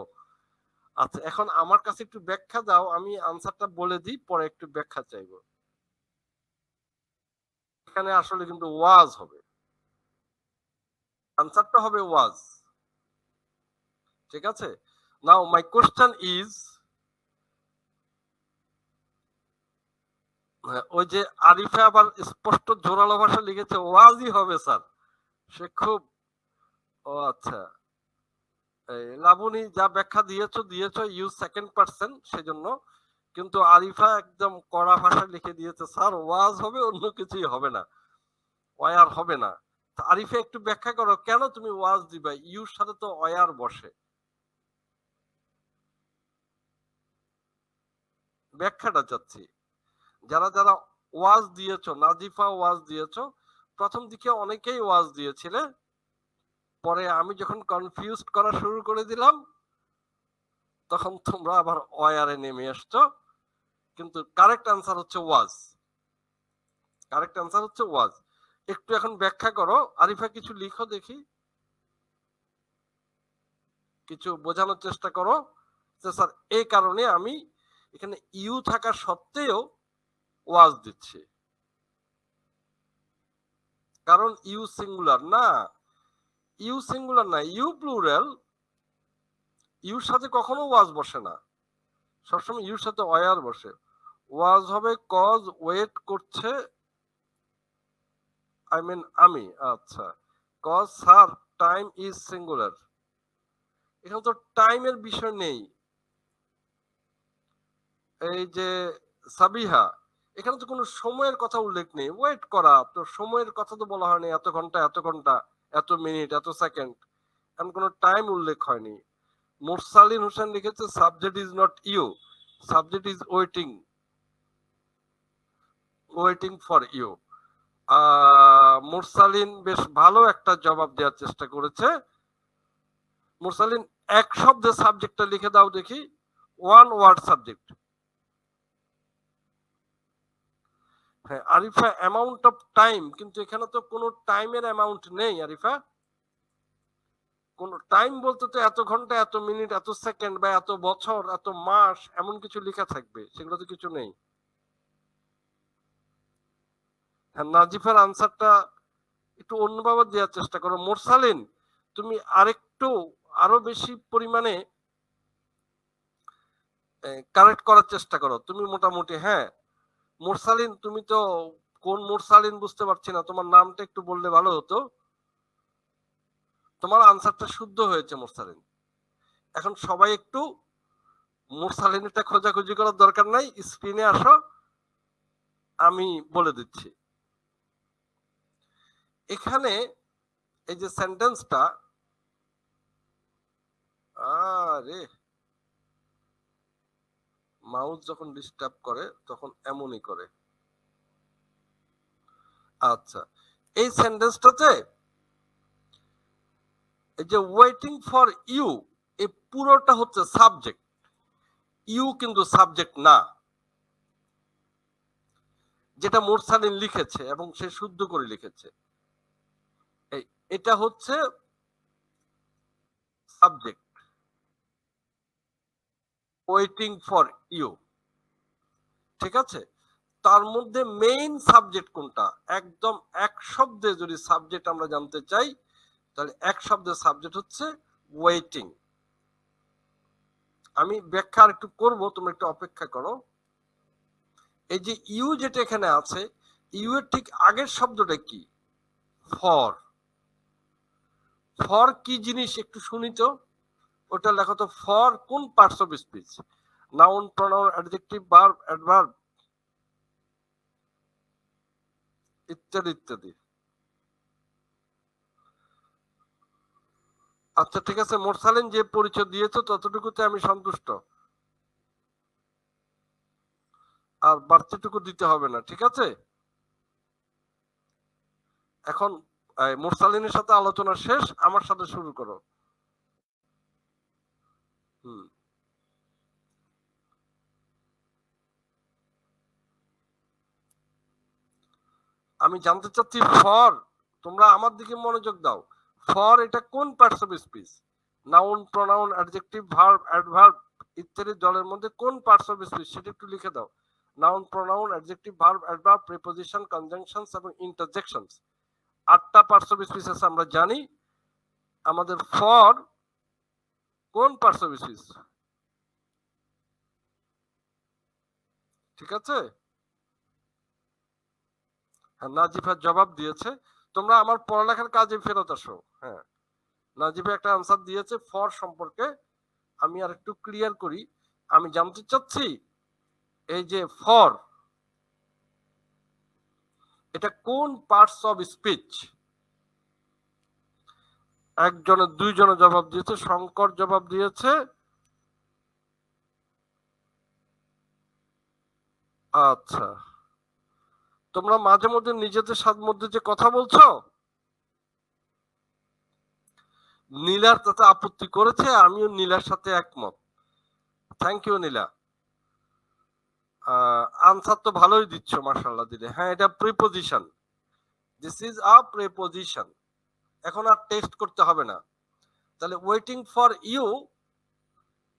আচ্ছা, এখন আমার কাছে একটু ব্যাখ্যা দাও, আমি আনসারটা বলে দিই, পরে একটু ব্যাখ্যা চাইবো। এখানে আসলে কিন্তু ওয়াজ হবে, আনসারটা হবে ওয়াজ। ঠিক আছে, নাও মাই কোশ্চেন ইজ, ওই যে আরিফা আবার স্পষ্ট জোরালো ভাষা লিখেছে ওয়াজই হবে স্যার, সে খুব, ও আচ্ছা, লাবণী যা ব্যাখ্যা দিয়েছো ইউজ সেকেন্ড পারসন সেজন্য, কিন্তু আরিফা একদম কড়া ভাষায় লিখে দিয়েছে স্যার ওয়াজ হবে, অন্য কিছুই হবে না, ওয়ার হবে না। আরিফা একটু ব্যাখ্যা করো কেন তুমি ওয়াজ দিবা, ইউর সাথে তো ওয়ার বসে, ব্যাখ্যাটা চাচ্ছি। যারা যারা ওয়াজ দিয়েছো, নাজিফা ওয়াজ দিয়েছো, প্রথম দিকে অনেকেই ওয়াজ দিয়েছিলে, পরে আমি যখন কনফিউজ করা শুরু করে দিলাম তখন তোমরা আবার ওয়ারে নেমে আসছো, কিন্তু কারেক্ট আনসার হচ্ছে ওয়াজ, কারেক্ট আনসার হচ্ছে ওয়াজ। একটু এখন ব্যাখ্যা করো আরিফা, কিছু লিখো দেখি, কিছু বোঝানোর চেষ্টা করো যে স্যার এই কারণে আমি এখানে ইউ থাকা সত্ত্বেও ওয়াজ দিচ্ছি, কারণ ইউ সিঙ্গুলার না, ইউ সিঙ্গুলার না, ইউ প্লুরাল, ইউর সাথে কখনো ওয়াজ বসে না, সবসময় ইউর সাথে ওয়ার বসে। ওয়াজ হবে কজ ওয়েট করছে, আই মিন আমি, আচ্ছা, cause sir time is singular, এখানে তো টাইমের বিষয় নেই। এই যে সাবিহা, এখানে তো কোনো সময়ের কথা উল্লেখ নেই, ওয়েট করা তো সময়ের কথা তো বলা হয়নি, এত ঘন্টা এত ঘন্টা, এত মিনিট এত সেকেন্ড, এমন কোনো টাইম উল্লেখ হয়নি। মুরসালিন হোসেন লিখেছে subject is not you, subject is waiting, waiting for you. Mursalin বেশ ভালো একটা জবাব দেওয়ার চেষ্টা করেছে। মুরসালিন এক শব্দে সাবজেক্টটা লিখে দাও দেখি, ওয়ান ওয়ার্ড সাবজেক্ট। হ্যাঁ আরিফা, অ্যামাউন্ট অফ টাইম, কিন্তু এখানে তো কোনো টাইমের অ্যামাউন্ট নেই আরিফা, কোন টাইম বলতে তো এত ঘন্টা এত মিনিট এত সেকেন্ড বা এত বছর এত মাস এমন কিছু লেখা থাকবে, সেগুলো তো কিছু নেই। হ্যাঁ নাজিফার আনসারটা একটু অন্যভাবে দেওয়ার চেষ্টা করো। মোরসালিন তুমি আরেকটু আরো বেশি পরিমাণে কারেক্ট করার চেষ্টা করো, তুমি মোটামুটি, হ্যাঁ মোরসালিন তুমি তো কোন মোরসালিন বুঝতে পারছি না, তোমার নামটা একটু বললে ভালো হতো। তোমার আনসারটা শুদ্ধ হয়েছে মোরসালিন, এখন সবাই একটু মোরসালিনটা খোঁজাখুঁজি করার দরকার নাই, স্ক্রিনে আসো আমি বলে দিচ্ছি। এখানে এই যে সেন্টেন্সটা, আরে মাউস যখন ডিস্টার্ব করে তখন এমনই করে। আচ্ছা, এই সেন্টেন্সটাতে এই যে ওয়েটিং ফর ইউ, এই পুরোটা হচ্ছে সাবজেক্ট, ইউ কিন্তু সাবজেক্ট না, যেটা মুরসালিন লিখেছে এবং সে শুদ্ধ করে লিখেছে, এটা হচ্ছে সাবজেক্ট, ওয়েটিং ফর ইউ, ঠিক আছে। তার মধ্যে মেইন সাবজেক্ট কোনটা, একদম এক শব্দে যদি সাবজেক্ট আমরা জানতে চাই তাহলে এক শব্দের সাবজেক্ট হচ্ছে ওয়েটিং। আমি ব্যাখ্যা একটু করব, তোমরা একটু অপেক্ষা করো। এই যে ইউ যেটা এখানে আছে, ইউ এর ঠিক আগের শব্দটা কি, ফর। ফর কি জিনিস একটু শুনি তো, ওটা লেখো তো, ফর কোন parts of speech, noun pronoun adjective verb adverb ইত্যাদি ইত্যাদি। আচ্ছা ঠিক আছে মোরসালিন, যে পরিচয় দিয়েছো ততটুকুতে আমি সন্তুষ্ট, আর বাড়তিটুকু দিতে হবে না, ঠিক আছে। এখন মোরসালিনের সাথে আলোচনা শেষ, আমার সাথে শুরু করো। আমি জানতে চাচ্ছি ফর, তোমরা আমার দিকে মনোযোগ দাও, ফর এটা কোন parts of speech, noun pronoun adjective verb adverb ইত্যাদি দলের মধ্যে কোন পার্টস অফ স্পিচ সেটা একটু লিখে দাও। Noun, pronoun, adjective, verb, adverb, preposition, conjunctions এবং ইন্টারজেকশনস। 8টা পার্টস অফ স্পিচ আছে আমরা জানি। আমাদের ফর কোন পার্টস অফ স্পিচ? ঠিক আছে, হ্যাঁ, নাজিফা জবাব দিয়েছে। তোমরা আমার পড়ালেখার কাজে ফেরত আসো। হ্যাঁ, নাজিফা একটা আনসার দিয়েছে ফর সম্পর্কে। আমি আর একটু ক্লিয়ার করি। আমি জানতে চাচ্ছি এই যে ফর, এটা কোন পার্টস অফ স্পিচ? একজনে, দুইজনে জবাব দিয়েছে। শঙ্কর জবাব দিয়েছে। আচ্ছা, তোমরা মাঝে মধ্যে নিজেদের সাথে মধ্যে যে কথা বলছো, নীলার তাতে আপত্তি করেছে, আমিও নীলার সাথে একমত। Thank you Nila. আনসার তো ভালোই দিচ্ছ মাশাআল্লাহ দিলে। হ্যাঁ, এটা preposition. This is a preposition. এখন আর টেস্ট করতে হবে না। তাহলে ওয়েটিং ফর ইউ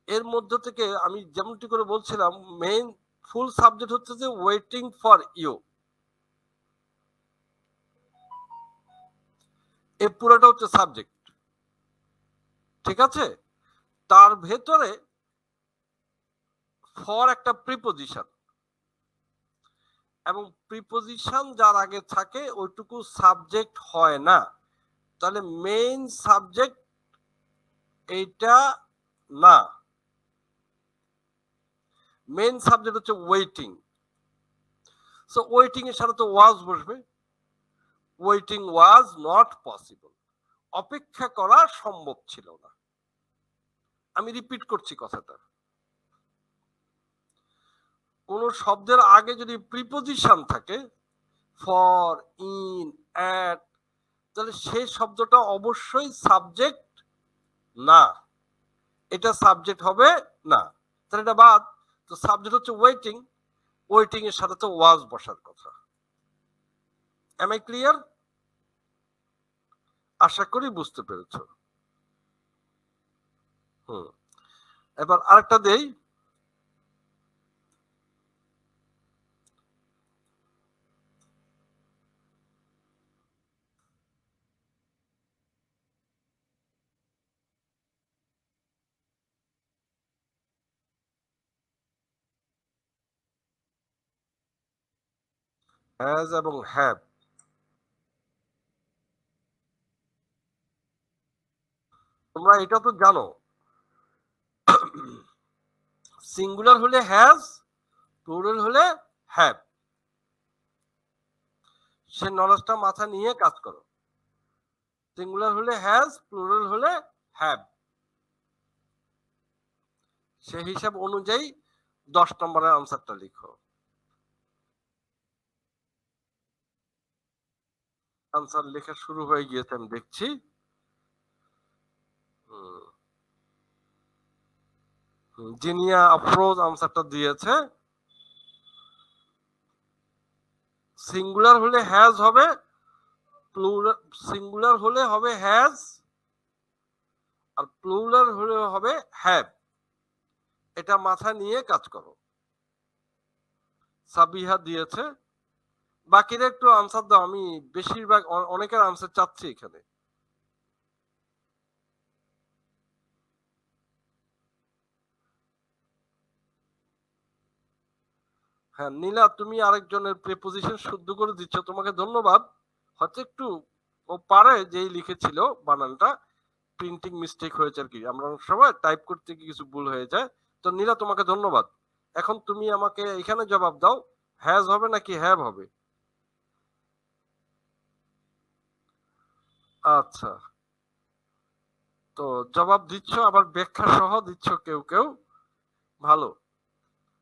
এর মধ্য থেকে আমি যেমনটি করে বলছিলাম, মেইন ফুল সাবজেক্ট হচ্ছে যে ওয়েটিং ফর ইউ। এই পুরোটা হচ্ছে সাবজেক্ট। ঠিক আছে, তার ভেতরে ফর একটা প্রিপোজিশন, এবং প্রিপোজিশন যার আগে থাকে ওইটুকু সাবজেক্ট হয় না। তাহলে মেইন সাবজেক্ট এইটা না, মেইন সাবজেক্ট হচ্ছে ওয়েটিং। সো ওয়েটিং এর সাথে তো ওয়াজ বসবে। ওয়েটিং ওয়াজ নট পসিবল, অপেক্ষা করা সম্ভব ছিল না। আমি রিপিট করছি কথাটা। কোন শব্দের আগে যদি প্রিপোজিশন থাকে, ফর, ইন, অ্যাট, তাহলে সেই শব্দটা অবশ্যই সাবজেক্ট না, এটা সাবজেক্ট হবে না। তাহলে এটা বাদ। তো সাবজেক্ট হচ্ছে ওয়েটিং, ওয়েটিং এর সাথে তো ওয়াজ বসার কথা। M I clear? আশা করি বুঝতে পেরেছ। এবার আরেকটা দেই। হ্যাজ এবং হ্যাভ। তোমরা এটা তো জানো, সিঙ্গুলার হলে হ্যাজ, প্লুরাল হলে হ্যাভ। সে নলেজটা মাথা নিয়ে কাজ করো। সিঙ্গুলার হলে হ্যাজ, প্লুরাল হলে হ্যাভ। সে হিসাব অনুযায়ী 10 নম্বরের আনসারটা লিখো। আনসার লেখা শুরু হয়ে গিয়েছে, আমি দেখছি। জিনিয়া আফরোজ আনসারটা দিয়েছে। সিঙ্গুলার হলে হ্যাজ হবে, প্লুরাল সিঙ্গুলার হলে হবে হ্যাজ, আর প্লুরাল হলে হবে হ্যাভ। এটা মাথা নিয়ে কাজ করো। সাবিহা দিয়েছে। বাকিরা একটু আনসার দাও, আমি বেশিরভাগ অনেকের আনসার চাচ্ছি এখানে। হ্যাঁ নীলা, তুমি আরেকজনের প্রিপোজিশন শুদ্ধ করে দিচ্ছ, তোমাকে ধন্যবাদ। হয়তো একটু ও পারে যেই লিখেছিল বানানটা প্রিন্টিং মিস্টেক হয়েছে আর কি, আমরা অনেক সময় টাইপ করতে গিয়ে কিছু ভুল হয়ে যায়। তো নীলা তোমাকে ধন্যবাদ। এখন তুমি আমাকে এখানে জবাব দাও, হ্যাজ হবে নাকি হ্যাভ হবে? আচ্ছা, তো জবাব দিচ্ছ আবার ব্যাখ্যা সহ দিচ্ছ কেউ কেউ, ভালো।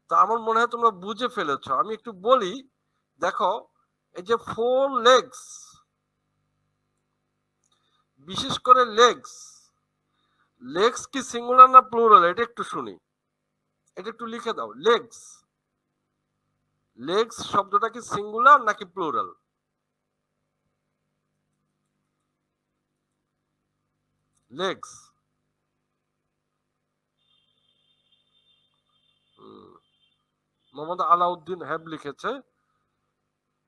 তো আমার মনে হয় তোমরা বুঝে ফেলেছ। আমি একটু বলি, দেখো এই যে 4 লেগস, বিশেষ করে লেগস, লেগস কি সিঙ্গুলার না প্লুরাল এটা একটু শুনি। এটা একটু লিখে দাও। লেগস, লেগস শব্দটা কি সিঙ্গুলার নাকি plural? Legs, Mohammad Alauddin have লিখেছে,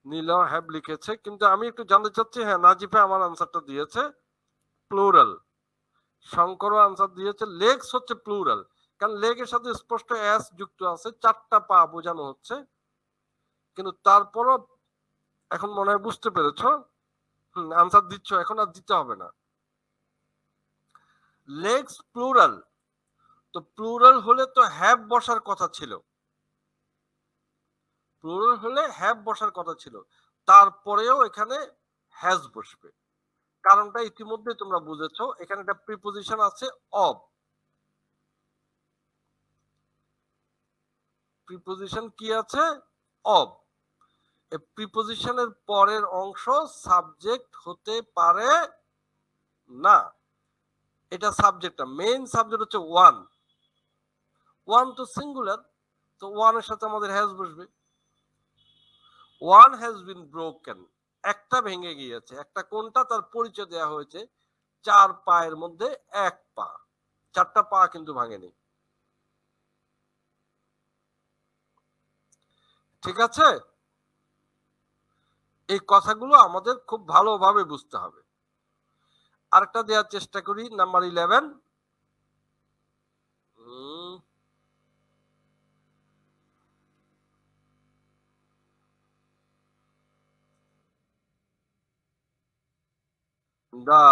নীলা হ্যাভ লিখেছে, কিন্তু আমি একটু জানতে চাচ্ছি, হ্যাঁ নাজিফা আমার আনসারটা দিয়েছে প্লুরাল, শঙ্করও আনসার দিয়েছে লেগস হচ্ছে প্লুরাল, কারণ লেগের সাথে স্পষ্ট এস যুক্ত আছে, 4টা পা বোঝানো হচ্ছে, কিন্তু তারপরও এখন মনে হয় বুঝতে পেরেছো, আনসার দিচ্ছ, এখন আর দিতে হবে না। লেগস প্লুরাল, তো প্লুরাল হলে তো হ্যাভ বসার কথা ছিল, প্লুরাল হলে হ্যাভ বসার কথা ছিল, তারপরেও এখানে হ্যাজ বসবে। কারণটা ইতিমধ্যে তোমরা বুঝেছো, এখানে একটা প্রিপোজিশন আছে অব, প্রিপোজিশন কি আছে? অব। এই প্রিপোজিশনের পরের অংশ সাবজেক্ট হতে পারে না, এটা সাবজেক্ট না, মেইন সাবজেক্ট হচ্ছে ওয়ান, ওয়ান তো সিঙ্গুলার, তো ওয়ানের সাথে আমাদের হ্যাজ বসবে। ওয়ান হ্যাজ বিন ব্রোকেন, একটা ভেঙে গিয়েছে, একটা কোনটা তার পরিচয় দেয়া হয়েছে, 4 পায়ের মধ্যে 1 পা, 4টা পা কিন্তু ভাঙেনি। ঠিক আছে, এই কথাগুলো আমাদের খুব ভালোভাবে বুঝতে হবে। আরেকটা দেওয়ার চেষ্টা করি, number 11। The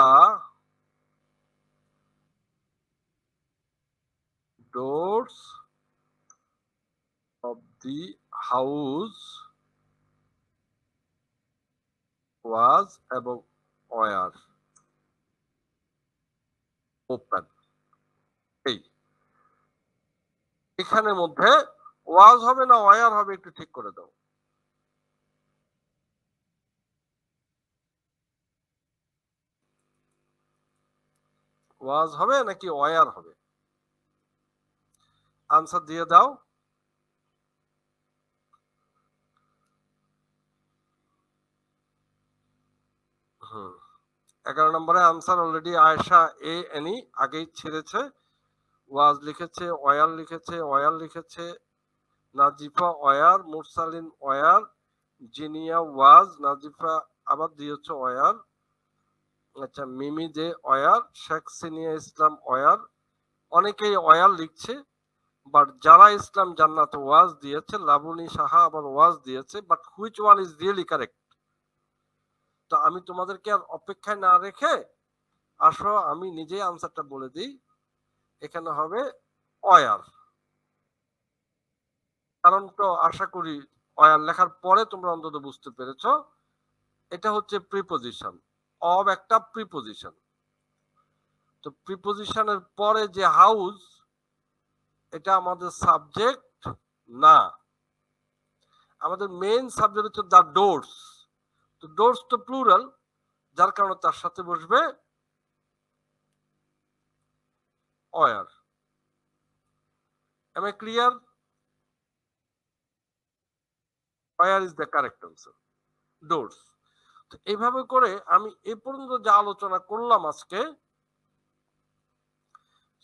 doors of the house was এবং were open। এই এখানের মধ্যে was হবে না were হবে, একটু ঠিক করে দাও। was হবে নাকি were হবে? আনসার দিয়ে দাও। হুম, 11 নম্বরে আনসার অলরেডি আয়েশা এ এনি আগেই ছেড়েছে, ওয়াজ লিখেছে, ওয়ার লিখেছে, ওয়ার লিখেছে, Nazifa were, Mursalin were, Zinia was, Nazifa আবার দিয়েছে ওয়ার, আচ্ছা মিমি দে ওয়ার, শেখ সিনিয়া ইসলাম ওয়ার, অনেকেই ওয়ার লিখছে, বাট যারা ইসলাম জান্নাত ওয়াজ দিয়েছে, লাবণী সাহা আবার ওয়াজ দিয়েছে, but which one is really correct? তো আমি তোমাদেরকে আর অপেক্ষায় না রেখে আসো, আমি নিজেই আনসারটা বলে দিই। এখানে হবে অয়ার, কারণ তো আশা করি অয়ার লেখার পরে তোমরা অন্তত বুঝতে পেরেছ, এটা হচ্ছে প্রিপোজিশন, অব একটা প্রিপোজিশন। তো প্রিপোজিশনের পরে যে হাউস, এটা আমাদের সাবজেক্ট না, আমাদের মেইন সাবজেক্ট হচ্ছে দ্য ডোরস। তো ডোরস তো প্লুরাল, যার কারণে তার সাথে বসবে wire. Am I clear? Where is the correct answer? Doors. তো এইভাবে করে আমি এ পর্যন্ত যা আলোচনা করলাম আজকে,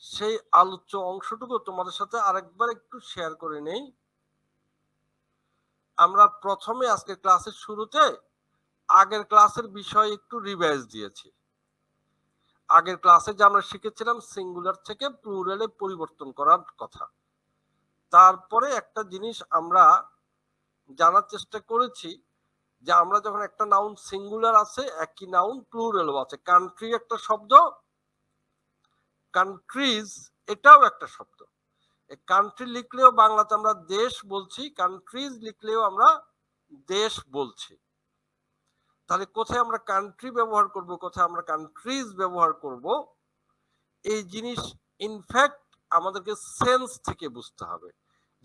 সেই আলোচ্য অংশটুকু তোমাদের সাথে আরেকবার একটু শেয়ার করে নেই। আমরা প্রথমে আজকে ক্লাসের শুরুতে আগের ক্লাসের বিষয় একটু রিভাইজ দিয়েছি। আগের ক্লাসে যে আমরা শিখেছিলাম সিঙ্গুলার থেকে প্লুরালে পরিবর্তন করার কথা, তারপরে একটা জিনিস আমরা জানার চেষ্টা করেছি যে আমরা যখন একটা নাউন সিঙ্গুলার আছে, একই নাউন প্লুরালও আছে। কান্ট্রি একটা শব্দ, কান্ট্রিজ এটাও একটা শব্দ। কান্ট্রি লিখলেও বাংলাতে আমরা দেশ বলছি, কান্ট্রিজ লিখলেও আমরা দেশ বলছি। তাহলে কোথায় আমরা কান্ট্রি ব্যবহার করব, কোথায় আমরা কান্ট্রিজ ব্যবহার করব, এই জিনিস ইনফ্যাক্ট আমাদেরকে সেন্স থেকে বুঝতে হবে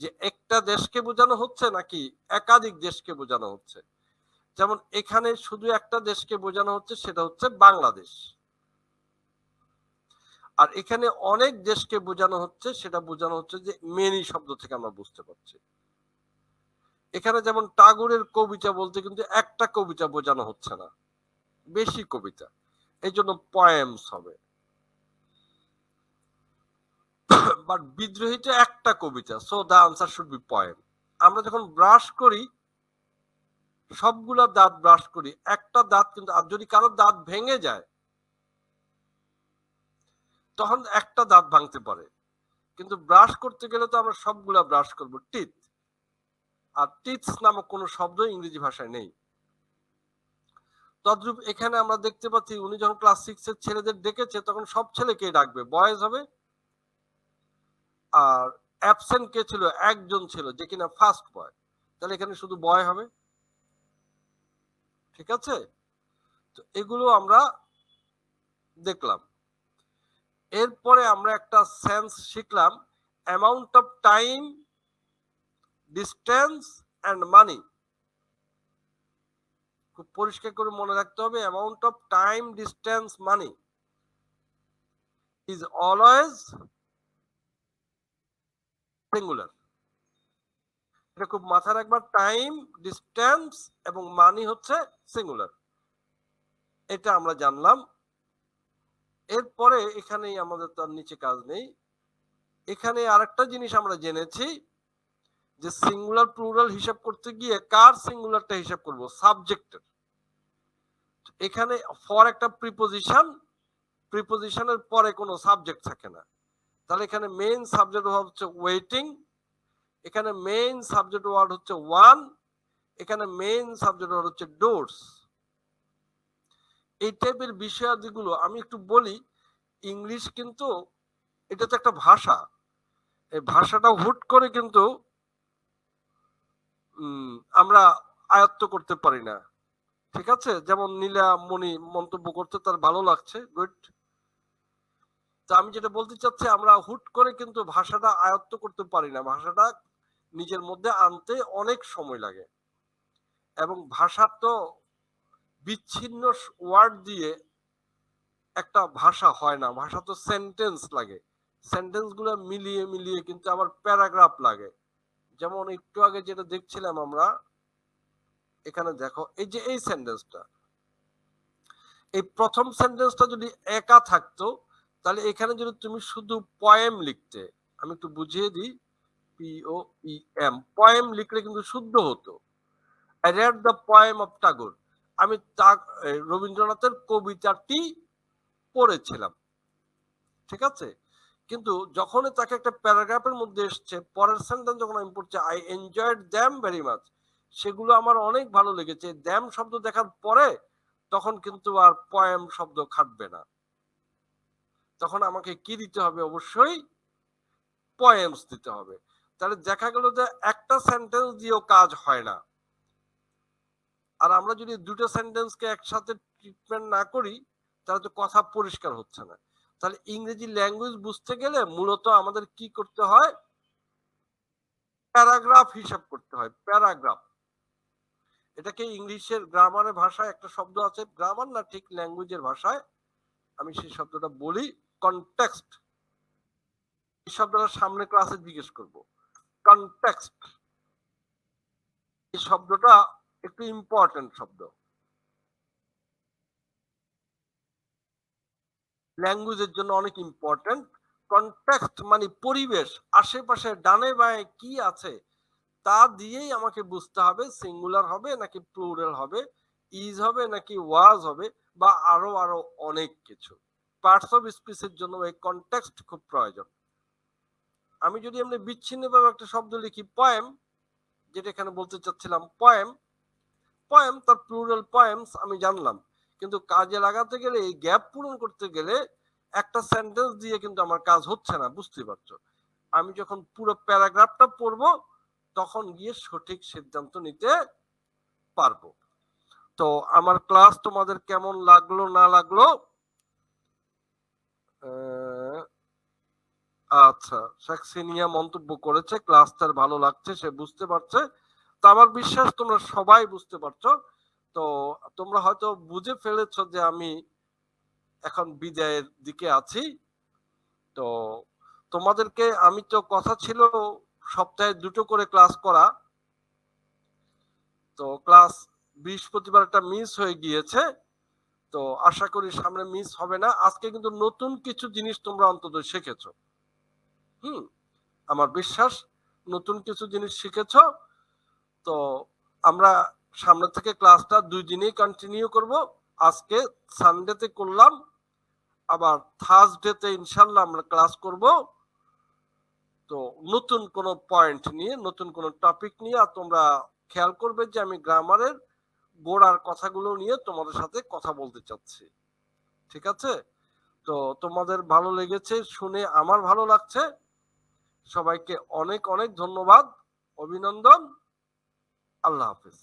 যে একটা দেশকে বোঝানো হচ্ছে নাকি একাধিক দেশকে বোঝানো হচ্ছে। যেমন এখানে শুধু একটা দেশকে বোঝানো হচ্ছে, সেটা হচ্ছে বাংলাদেশ, আর এখানে অনেক দেশকে বোঝানো হচ্ছে, সেটা বোঝানো হচ্ছে যে মেনি শব্দ থেকে আমরা বুঝতে পারছি। এখানে যেমন টাগোরের কবিতা বলতে কিন্তু একটা কবিতা বোঝানো হচ্ছে না, বেশি কবিতা, এই জন্য পয়েমস হবে। বাট বিদ্রোহীটা একটা কবিতা, so the answer should be poem. আমরা যখন ব্রাশ করি সবগুলা দাঁত ব্রাশ করি, একটা দাঁত কিন্তু, আর যদি কারো দাঁত ভেঙে যায় তখন একটা দাঁত ভাঙতে পারে, কিন্তু ব্রাশ করতে গেলে তো আমরা সবগুলা ব্রাশ করব। টিথ, আর টিথস নামক কোনো শব্দ ইংরেজি ভাষায় নেই। তদ্রূপ এখানে আমরা দেখতে পাচ্ছি উনি যখন ক্লাস 6 এর ছেলেদের ডেকেছে তখন সব ছেলেকে ডাকবে, বয়েজ হবে। আর অ্যাবসেন্ট কে ছিল? একজন ছিল, যে কিনা ফার্স্ট বয়, তাহলে এখানে শুধু বয় হবে। ঠিক আছে, তো এগুলো আমরা দেখলাম। এরপরে আমরা একটা সেন্স শিখলাম, amount of time, distance and money. খুব পরিষ্কার করে মনে রাখতে হবে, amount of time, distance, money is always singular. এটা খুব মাথায় রাখবার, টাইম, ডিস্টেন্স এবং মানি হচ্ছে সিঙ্গুলার। এটা আমরা জানলাম। এরপরে এখানেই আমাদের তার নিচে কাজ নেই। এখানে আরেকটা জিনিস আমরা জেনেছি যে সিঙ্গুলার প্লুরাল হিসাব করতে গিয়ে কার সিঙ্গুলারটা হিসাব করব? সাবজেক্টের। এখানে ফর একটা প্রিপোজিশন, প্রিপোজিশনের পরে কোনো সাবজেক্ট থাকে না, তাহলে এখানে মেইন সাবজেক্ট ওয়ার্ড হচ্ছে ওয়েটিং, এখানে মেইন সাবজেক্ট ওয়ার্ড হচ্ছে ওয়ান, এখানে মেইন সাবজেক্ট ওয়ার্ড হচ্ছে ডোরস। এই টাইপের বিষয়াদিগুলো আমি একটু বলি। ইংলিশ কিন্তু এটা তো একটা ভাষা, এই ভাষাটা হুট করে কিন্তু আমরা আয়ত্ত করতে পারি না। ঠিক আছে, যেমন নীলা মণি মন্তব্য করতে তার ভালো লাগছে, গুড। তা আমি যেটা বলতে চাচ্ছি, আমরা হুট করে কিন্তু ভাষাটা আয়ত্ত করতে পারি না, ভাষাটা নিজের মধ্যে আনতে অনেক সময় লাগে। এবং ভাষা তো বিচ্ছিন্ন ওয়ার্ড দিয়ে একটা ভাষা হয় না, ভাষা তো সেন্টেন্স লাগে, সেন্টেন্স গুলো মিলিয়ে মিলিয়ে কিন্তু আবার প্যারাগ্রাফ লাগে। যেমন একটু আগে যেটা দেখছিলাম আমরা, এখানে দেখো এই যে এই সেন্টেন্সটা, এই প্রথম সেন্টেন্সটা যদি একা থাকতো তাহলে এখানে যদি তুমি শুধু পয়েম লিখতে, আমি একটু বুঝিয়ে দিই, POEM, পয়েম লিখলে কিন্তু শুদ্ধ হতো। I read the poem of Tagore, আমি রবীন্দ্রনাথের কবিতাটি পড়েছিলাম। ঠিক আছে, কিন্তু যখন তাকে একটা প্যারাগ্রাফের মধ্যে এসছে, পরের সেন্টেন্স যখন আমি পড়ছি, I enjoyed them very much, সেগুলো আমার অনেক ভালো লেগেছে, দ্যাম শব্দ দেখার পরে তখন কিন্তু আর পয়েম শব্দ খাটবে না, তখন আমাকে কি দিতে হবে? অবশ্যই পয়েমস দিতে হবে। তাহলে দেখা গেল যে একটা সেন্টেন্স দিয়েও কাজ হয় না। আর আমরা যদি দুটো সেন্টেন্সকে একসাথে ট্রিটমেন্ট না করি তাহলে তো কথা পরিষ্কার হচ্ছে না। তাহলে ইংরেজি ল্যাঙ্গুয়েজ বুঝতে গেলে মূলত আমাদের কি করতে হয়? প্যারাগ্রাফ হিসাব করতে হয়, প্যারাগ্রাফ। এটাকে ইংলিশের গ্রামারের ভাষায় একটা শব্দ আছে, গ্রামার না ঠিক ল্যাঙ্গুয়েজের ভাষায় আমি সেই শব্দটা বলি, কনটেক্সট। এই শব্দটা সামনে ক্লাসে জিজ্ঞেস করব, কনটেক্সট। এই শব্দটা একটু ইম্পর্টেন্ট শব্দ, ল্যাঙ্গুয়েজের জন্য অনেক ইম্পর্টেন্ট। কনটেক্সট মানে পরিবেশ, আশেপাশে ডানে বাঁয়ে কি আছে তা দিয়েই আমাকে বুঝতে হবে সিঙ্গুলার হবে নাকি প্লুরাল হবে, ইজ হবে নাকি ওয়াজ হবে, বা আরো আরো অনেক কিছু। পার্টস অফ স্পিচের জন্য এই কনটেক্সট খুব প্রয়োজন। আমি যদি এমনি বিচ্ছিন্নভাবে একটা শব্দ লিখি পয়েম, যেটা এখানে বলতে চাচ্ছিলাম পয়েম, পয়েম তার প্লুরাল পয়েমস আমি জানলাম, কিন্তু কাজে লাগাতে গেলে, এই গ্যাপ পূরণ করতে গেলে একটা সেন্টেন্স দিয়ে কিন্তু আমার কাজ হচ্ছে না, বুঝতে পারছো। আমি যখন পুরো প্যারাগ্রাফটা পড়বো তখন গিয়ে সঠিক সিদ্ধান্ত নিতে পারবো। তো আমার ক্লাস তোমাদের কেমন লাগলো না লাগলো? আচ্ছা, সাকসিনিয়া মন্তব্য করেছে ক্লাস তার ভালো লাগছে, সে বুঝতে পারছে। তো আমার বিশ্বাস তোমরা সবাই বুঝতে পারছো। তো তোমরা হয়তো বুঝে ফেলেছো যে আমি এখন বিদায়ের দিকে আছি। তো তোমাদেরকে আমি তো কথা ছিল সপ্তাহে 2টো করে ক্লাস করা, তো ক্লাস বৃহস্পতিবার একটা মিস হয়ে গিয়েছে, তো আশা করি সামনে মিস হবে না। আজকে কিন্তু নতুন কিছু জিনিস তোমরা অন্তত শিখেছো। আমার বিশ্বাস নতুন কিছু জিনিস শিখেছো। তো আমরা সামনে থেকে ক্লাসটা 2 দিনই কন্টিনিউ করব। আজকে সানডেতে করলাম, আবার থার্সডেতে ইনশাল্লাহ আমরা ক্লাস করব। তো নতুন কোন পয়েন্ট নিয়ে, নতুন কোন টপিক নিয়ে। আর তোমরা খেয়াল করবে যে আমি গ্রামারের গোড়ার কথাগুলো নিয়ে তোমাদের সাথে কথা বলতে চাচ্ছি, ঠিক আছে? তো তোমাদের ভালো লেগেছে শুনে আমার ভালো লাগছে। সবাইকে অনেক অনেক ধন্যবাদ, অভিনন্দন। আল্লাহ হাফেজ।